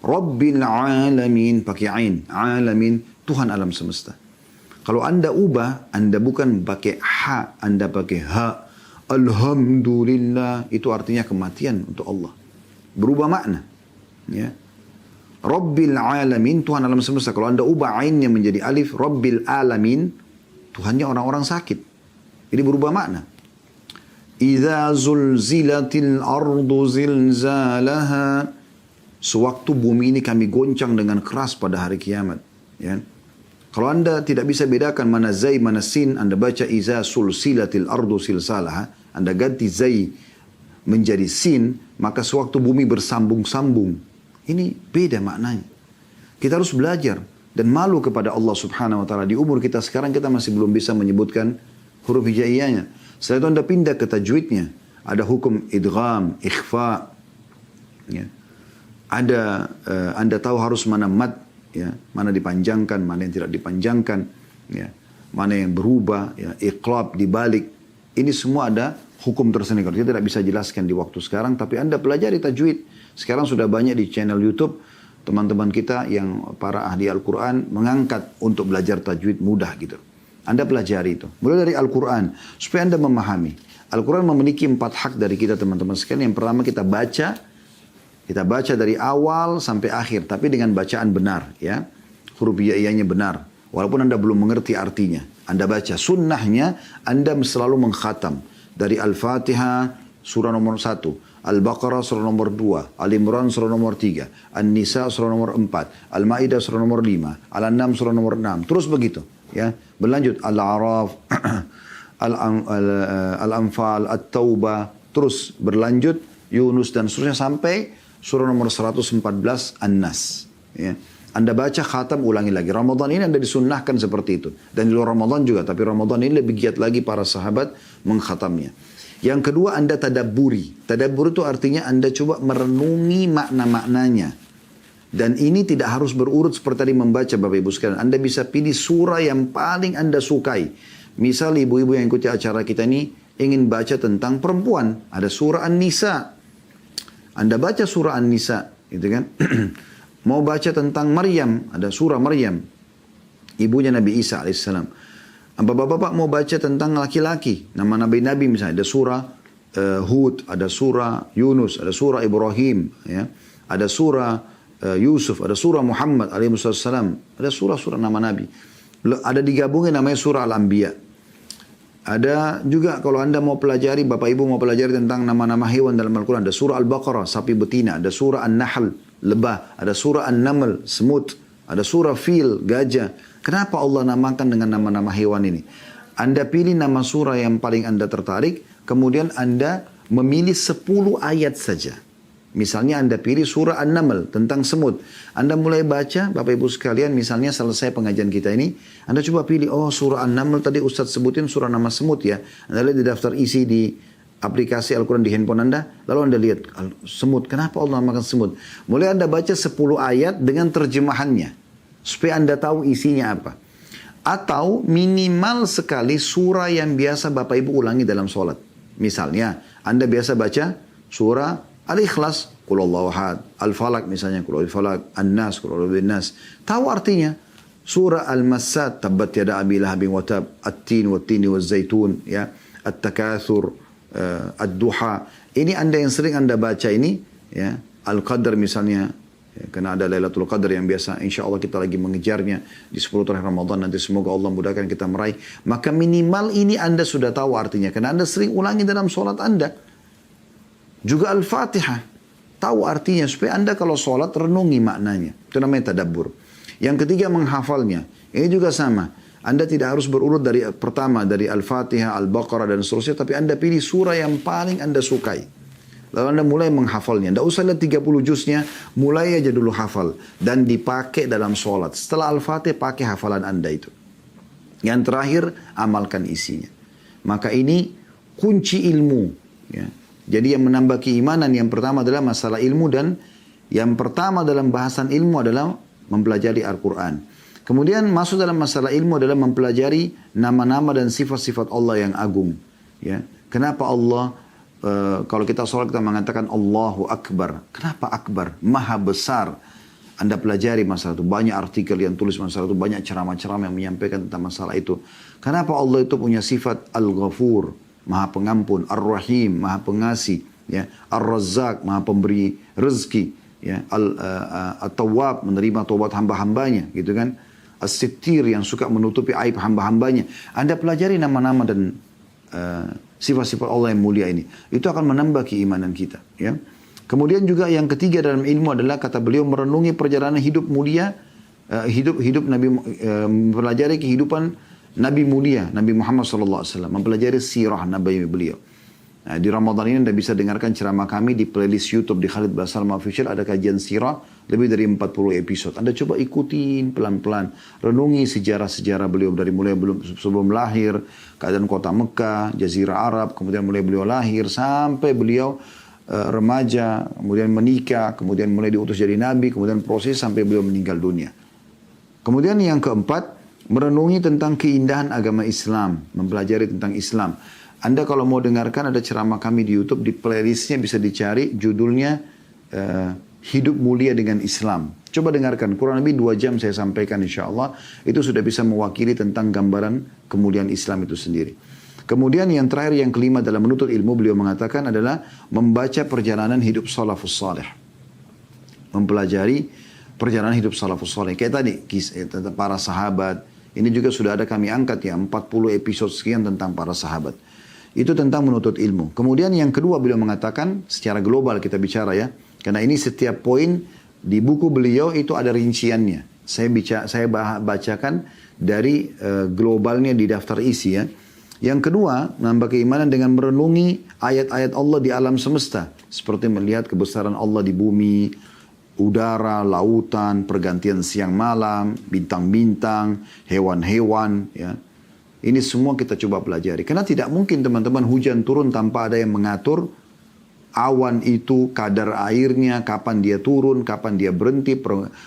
Rabbil Alamin pakai ain, alamin, Tuhan alam semesta. Kalau Anda ubah, Anda bukan pakai ha, Anda pakai ha. Alhamdulillah, itu artinya kematian untuk Allah. Berubah makna. Ya. Rabbil alamin, Tuhan alam semesta. Kalau Anda ubah ainnya menjadi alif, Rabbil alamin, Tuhannya orang-orang sakit. Jadi berubah makna. Idza zulzilatil ardu zilzalaha. Sewaktu bumi ini kami goncang dengan keras pada hari kiamat. Ya. Kalau anda tidak bisa bedakan mana zai mana sin, anda baca idza sulsilatil ardu silsalaha, anda ganti zai menjadi sin, maka sewaktu bumi bersambung-sambung. Ini beda maknanya. Kita harus belajar dan malu kepada Allah Subhanahu wa taala. Di umur kita sekarang kita masih belum bisa menyebutkan huruf hijaiyahnya. Setelah itu anda pindah ke tajwidnya. Ada hukum idgham, ikhfa. Ya. Ada anda tahu harus mana mad, ya, mana dipanjangkan, mana yang tidak dipanjangkan, ya, mana yang berubah, ya, iqlab dibalik. Ini semua ada hukum tersendiri. Kita tidak bisa jelaskan di waktu sekarang, tapi anda pelajari tajwid. Sekarang sudah banyak di channel YouTube teman-teman kita yang para ahli Al-Quran mengangkat untuk belajar tajwid mudah gitu. Anda pelajari itu. Mulai dari Al-Quran supaya anda memahami. Al-Quran memiliki 4 hak dari kita teman-teman sekalian. Yang pertama kita baca. Kita baca dari awal sampai akhir, tapi dengan bacaan benar, ya. Huruf hijaiyahnya benar. Walaupun anda belum mengerti artinya. Anda baca. Sunnahnya, anda selalu mengkhatam. Dari Al-Fatihah, surah nomor 1. Al-Baqarah, surah nomor 2. Al-Imran, surah nomor 3. An-Nisa, surah nomor 4. Al-Ma'idah, surah nomor 5. Al-An'am, surah nomor 6. Terus begitu, ya. Berlanjut. Al-A'raf, Al-Anfal, At-Taubah. Terus berlanjut. Yunus dan seterusnya sampai surah nomor 114 An-Nas. Ya. Anda baca khatam ulangi lagi. Ramadan ini anda disunnahkan seperti itu. Dan di luar Ramadan juga. Tapi Ramadan ini lebih giat lagi para sahabat mengkhatamnya. Yang kedua anda tadabburi. Tadabbur itu artinya anda coba merenungi makna-maknanya. Dan ini tidak harus berurut seperti tadi membaca Bapak Ibu sekalian. Anda bisa pilih surah yang paling anda sukai. Misal ibu-ibu yang ikuti acara kita ini ingin baca tentang perempuan. Ada surah An-Nisa. Anda baca surah An-Nisa, gitu kan? Mau baca tentang Maryam, ada surah Maryam, ibunya Nabi Isa alaihissalam. Bapak-bapak mau baca tentang laki-laki, nama nabi-nabi misalnya, ada surah Hud, ada surah Yunus, ada surah Ibrahim, ya, ada surah Yusuf, ada surah Muhammad alaihissalam, ada surah-surah nama nabi. Ada digabungin namanya surah Al-Anbiya. Ada juga kalau anda mau pelajari, Bapak Ibu mau pelajari tentang nama-nama hewan dalam Al-Quran. Ada surah Al-Baqarah, sapi betina. Ada surah An-Nahl, lebah. Ada surah An-Naml, semut. Ada surah Fil, gajah. Kenapa Allah namakan dengan nama-nama hewan ini? Anda pilih nama surah yang paling anda tertarik. Kemudian anda memilih 10 ayat saja. Misalnya anda pilih surah An-Naml tentang semut. Anda mulai baca, Bapak Ibu sekalian, misalnya selesai pengajian kita ini, anda coba pilih, oh surah An-Naml tadi Ustadz sebutin surah nama semut ya. Anda lihat di daftar isi di aplikasi Al-Quran di handphone anda, lalu anda lihat semut, kenapa Allah namakan semut? Mulai anda baca 10 ayat dengan terjemahannya, supaya anda tahu isinya apa. Atau minimal sekali surah yang biasa Bapak Ibu ulangi dalam sholat. Misalnya, anda biasa baca surah Al-Ikhlas, Qul Allahu Ahad, Al-Falaq misalnya, Qul Allahu Falaq, An-Nas, Qul Allahu Bin-Nas. Tahu artinya. Surah Al-Massad, Tabbat Yada Abi Lahabin wa Tab, At-Tin wa Tini wa Zaitun, ya, At-Takathur, Ad-Duha. Ini anda yang sering anda baca ini, ya, Al-Qadr misalnya, ya, karena ada Lailatul Qadar yang biasa, insya Allah kita lagi mengejarnya di 10 terakhir Ramadan, nanti semoga Allah mudahkan kita meraih. Maka minimal ini anda sudah tahu artinya, karena anda sering ulangi dalam sholat anda. Juga Al-Fatihah. Tahu artinya supaya anda kalau sholat renungi maknanya. Itu namanya tadabbur. Yang ketiga menghafalnya. Ini juga sama. Anda tidak harus berurut dari pertama dari Al-Fatihah, Al-Baqarah dan seterusnya. Tapi anda pilih surah yang paling anda sukai. Lalu anda mulai menghafalnya. Tidak usah lihat 30 juznya. Mulai aja dulu hafal. Dan dipakai dalam sholat. Setelah Al-Fatihah pakai hafalan anda itu. Yang terakhir amalkan isinya. Maka ini kunci ilmu. Ya. Jadi yang menambah keimanan yang pertama adalah masalah ilmu, dan yang pertama dalam bahasan ilmu adalah mempelajari Al-Quran. Kemudian masuk dalam masalah ilmu adalah mempelajari nama-nama dan sifat-sifat Allah yang agung. Ya. Kenapa Allah, kalau kita sholat kita mengatakan Allahu Akbar. Kenapa Akbar? Maha besar. Anda pelajari masalah itu. Banyak artikel yang tulis masalah itu. Banyak ceramah-ceramah yang menyampaikan tentang masalah itu. Kenapa Allah itu punya sifat Al-Ghafur, Maha Pengampun, Ar-Rahim, Maha Pengasih, ya, Ar-Razzaq, Maha Pemberi rezeki, ya, At-Tawwab, menerima taubat hamba-hambanya, gitu kan? As-Sittir, yang suka menutupi aib hamba-hambanya. Anda pelajari nama-nama dan sifat-sifat Allah yang mulia ini. Itu akan menambah keimanan kita. Ya. Kemudian juga yang ketiga dalam ilmu adalah kata beliau merenungi perjalanan hidup mulia, hidup Nabi, mempelajari kehidupan Nabi mulia, Nabi Muhammad SAW, mempelajari sirah Nabi beliau. Nah, di Ramadan ini Anda bisa dengarkan ceramah kami di playlist YouTube di Khalid Basalamah Official, ada kajian sirah lebih dari 40 episode. Anda coba ikutin pelan-pelan, renungi sejarah-sejarah beliau dari mulai sebelum lahir, keadaan kota Mekah, Jazirah Arab, kemudian mulai beliau lahir sampai beliau remaja, kemudian menikah, kemudian mulai diutus jadi nabi, kemudian proses sampai beliau meninggal dunia. Kemudian yang keempat, merenungi tentang keindahan agama Islam, mempelajari tentang Islam. Anda kalau mau dengarkan ada ceramah kami di YouTube, di playlistnya bisa dicari, judulnya Hidup Mulia dengan Islam. Coba dengarkan, kurang lebih 2 jam saya sampaikan insya Allah, itu sudah bisa mewakili tentang gambaran kemuliaan Islam itu sendiri. Kemudian yang terakhir, yang kelima dalam menuntut ilmu, beliau mengatakan adalah membaca perjalanan hidup salafus saleh. Mempelajari perjalanan hidup salafus saleh. Kayak tadi, tentang para sahabat. Ini juga sudah ada kami angkat ya, 40 episode sekian tentang para sahabat. Itu tentang menuntut ilmu. Kemudian yang kedua beliau mengatakan, secara global kita bicara ya, karena ini setiap poin di buku beliau itu ada rinciannya. Saya bacakan dari globalnya di daftar isi ya. Yang kedua, menambah keimanan dengan merenungi ayat-ayat Allah di alam semesta. Seperti melihat kebesaran Allah di bumi, udara, lautan, pergantian siang malam, bintang-bintang, hewan-hewan. Ya. Ini semua kita coba pelajari. Karena tidak mungkin teman-teman hujan turun tanpa ada yang mengatur awan itu, kadar airnya, kapan dia turun, kapan dia berhenti,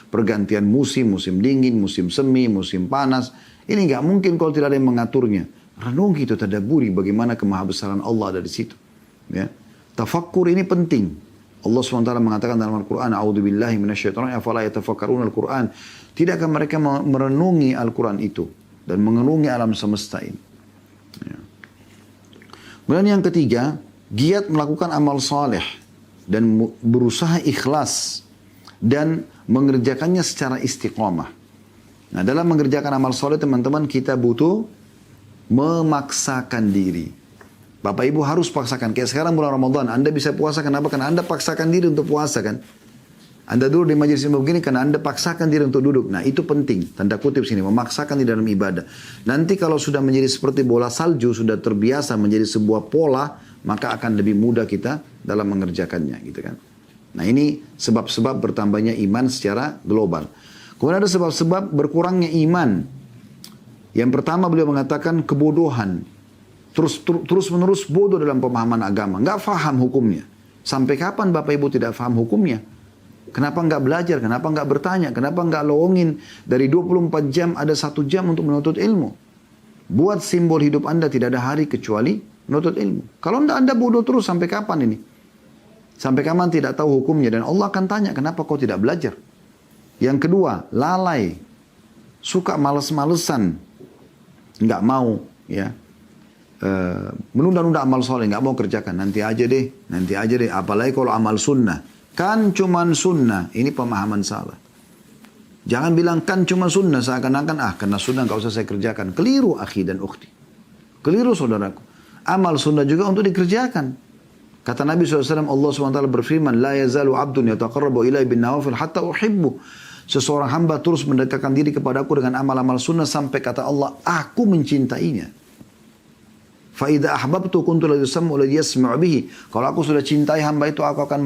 pergantian musim, musim dingin, musim semi, musim panas. Ini nggak mungkin kalau tidak ada yang mengaturnya. Renungi itu, tadabburi bagaimana kemahabesaran Allah ada di situ. Ya. Tafakkur ini penting. Allah SWT mengatakan dalam Al-Quran, A'udzubillahi minasyaitonir rajim, afala yatafakkaruna Al-Quran. Tidakkah mereka merenungi Al-Quran itu dan mengenungi alam semesta ini? Ya. Kemudian yang ketiga, giat melakukan amal saleh dan berusaha ikhlas dan mengerjakannya secara istiqamah. Nah, dalam mengerjakan amal saleh teman-teman kita butuh memaksakan diri. Bapak Ibu harus paksakan. Kayak sekarang bulan Ramadan, Anda bisa puasa kenapa? Karena Anda paksakan diri untuk puasa kan. Anda duduk di majelis ilmu begini karena Anda paksakan diri untuk duduk. Nah itu penting, tanda kutip sini, memaksakan di dalam ibadah. Nanti kalau sudah menjadi seperti bola salju, sudah terbiasa menjadi sebuah pola, maka akan lebih mudah kita dalam mengerjakannya gitu kan. Nah ini sebab-sebab bertambahnya iman secara global. Kemudian ada sebab-sebab berkurangnya iman. Yang pertama beliau mengatakan kebodohan. Terus menerus bodoh dalam pemahaman agama. Nggak faham hukumnya. Sampai kapan Bapak Ibu tidak faham hukumnya? Kenapa nggak belajar? Kenapa nggak bertanya? Kenapa nggak lowongin? Dari 24 jam ada 1 jam untuk menuntut ilmu. Buat simbol hidup Anda tidak ada hari kecuali menuntut ilmu. Kalau Anda bodoh terus sampai kapan ini? Sampai kapan tidak tahu hukumnya? Dan Allah akan tanya, kenapa kau tidak belajar? Yang kedua, lalai. Suka males-malesan. Nggak mau ya. Menunda-nunda amal soleh, nggak mau kerjakan, nanti aja deh, apalagi kalau amal sunnah, kan cuman sunnah, ini pemahaman salah. Jangan bilang kan cuma sunnah, seakan-akan karena sunnah nggak usah saya kerjakan. Keliru akhi dan ukhti, keliru saudaraku. Amal sunnah juga untuk dikerjakan. Kata Nabi SAW, Allah SWT berfirman, la yazalu abdun yataqarrabu ilai bin nawafil hatta uhibbu. Seseorang hamba terus mendekatkan diri kepadaku dengan amal-amal sunnah sampai kata Allah, aku mencintainya. Fa'idha ahbabtu kuntu la yusammu la yasma' bihi. Kalau aku sudah cintai hamba itu, aku akan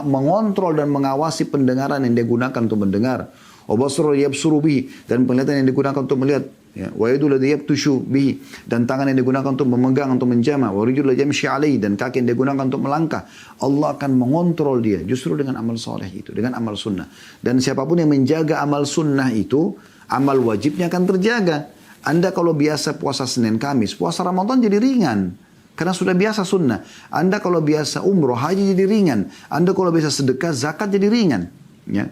mengontrol dan mengawasi pendengaran yang dia gunakan untuk mendengar. Wa basara yabsuru bihi, dan penglihatan yang digunakan untuk melihat. Wa yadu ladzi yabtushu bihi, dan tangan yang digunakan untuk memegang, untuk menjama. Wa rijlu ladzi yamshi alaihi, dan kaki yang digunakan untuk melangkah. Allah akan mengontrol dia justru dengan amal soleh itu, dengan amal sunnah. Dan siapapun yang menjaga amal sunnah itu, amal wajibnya akan terjaga. Anda kalau biasa puasa Senin Kamis, puasa Ramadan jadi ringan. Karena sudah biasa sunnah. Anda kalau biasa umroh, haji jadi ringan. Anda kalau biasa sedekah, zakat jadi ringan. Ya.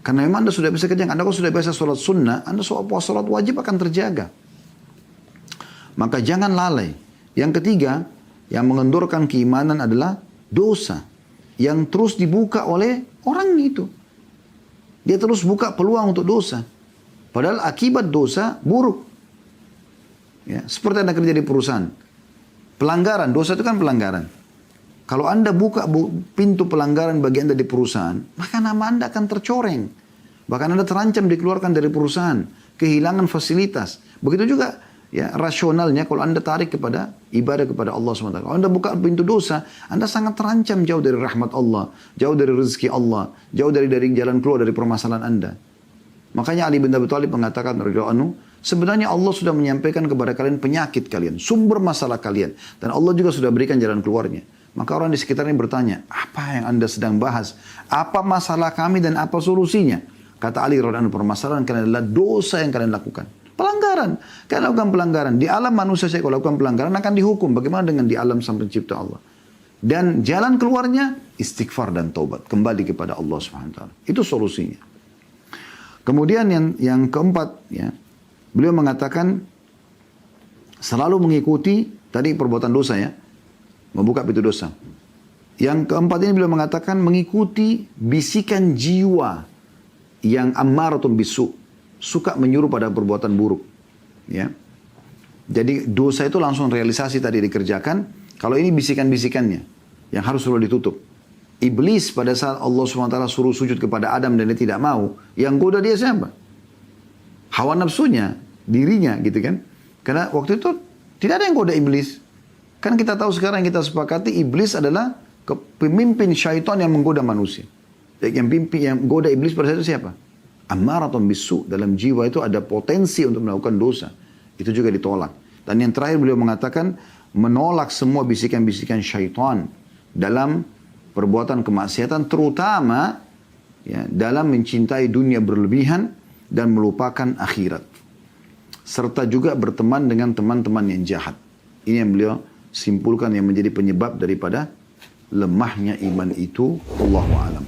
Karena memang Anda sudah bisa kerjakan. Anda kalau sudah biasa sholat sunnah, Anda sholat wajib akan terjaga. Maka jangan lalai. Yang ketiga, yang mengendurkan keimanan adalah dosa. Yang terus dibuka oleh orang itu. Dia terus buka peluang untuk dosa. Padahal akibat dosa buruk. Ya, seperti Anda kerja di perusahaan. Pelanggaran, dosa itu kan pelanggaran. Kalau Anda buka pintu pelanggaran bagi Anda di perusahaan, maka nama Anda akan tercoreng. Bahkan Anda terancam dikeluarkan dari perusahaan, kehilangan fasilitas. Begitu juga ya rasionalnya kalau Anda tarik kepada ibadah kepada Allah SWT. Kalau Anda buka pintu dosa, Anda sangat terancam jauh dari rahmat Allah, jauh dari rezeki Allah, jauh dari jalan keluar dari permasalahan Anda. Makanya Ali bin Abi Thalib mengatakan radhiyallahu anhu, sebenarnya Allah sudah menyampaikan kepada kalian penyakit kalian, sumber masalah kalian, dan Allah juga sudah berikan jalan keluarnya. Maka orang di sekitarnya bertanya, apa yang Anda sedang bahas? Apa masalah kami dan apa solusinya? Kata Ali radhiyallahu anhu, permasalahan kalian adalah dosa yang kalian lakukan. Pelanggaran. Kalian lakukan pelanggaran. Di alam manusia saya kalau lakukan pelanggaran akan dihukum. Bagaimana dengan di alam sang pencipta Allah? Dan jalan keluarnya istighfar dan taubat. Kembali kepada Allah SWT. Itu solusinya. Kemudian yang keempat, ya, beliau mengatakan selalu mengikuti tadi perbuatan dosa ya, membuka pintu dosa. Yang keempat ini beliau mengatakan mengikuti bisikan jiwa yang ammaratun bisu, suka menyuruh pada perbuatan buruk. Ya, jadi dosa itu langsung realisasi tadi dikerjakan. Kalau ini bisikan-bisikannya yang harus selalu ditutup. Iblis pada saat Allah SWT suruh sujud kepada Adam dan dia tidak mau, yang goda dia siapa? Hawa nafsunya, dirinya gitu kan. Karena waktu itu tidak ada yang goda iblis. Kan kita tahu sekarang kita sepakati iblis adalah pemimpin syaitan yang menggoda manusia. Yang goda iblis pada saat itu siapa? Ammaratun bisu. Dalam jiwa itu ada potensi untuk melakukan dosa. Itu juga ditolak. Dan yang terakhir beliau mengatakan menolak semua bisikan-bisikan syaitan dalam perbuatan kemaksiatan, terutama ya, dalam mencintai dunia berlebihan dan melupakan akhirat. Serta juga berteman dengan teman-teman yang jahat. Ini yang beliau simpulkan yang menjadi penyebab daripada lemahnya iman itu. Allahu a'lam.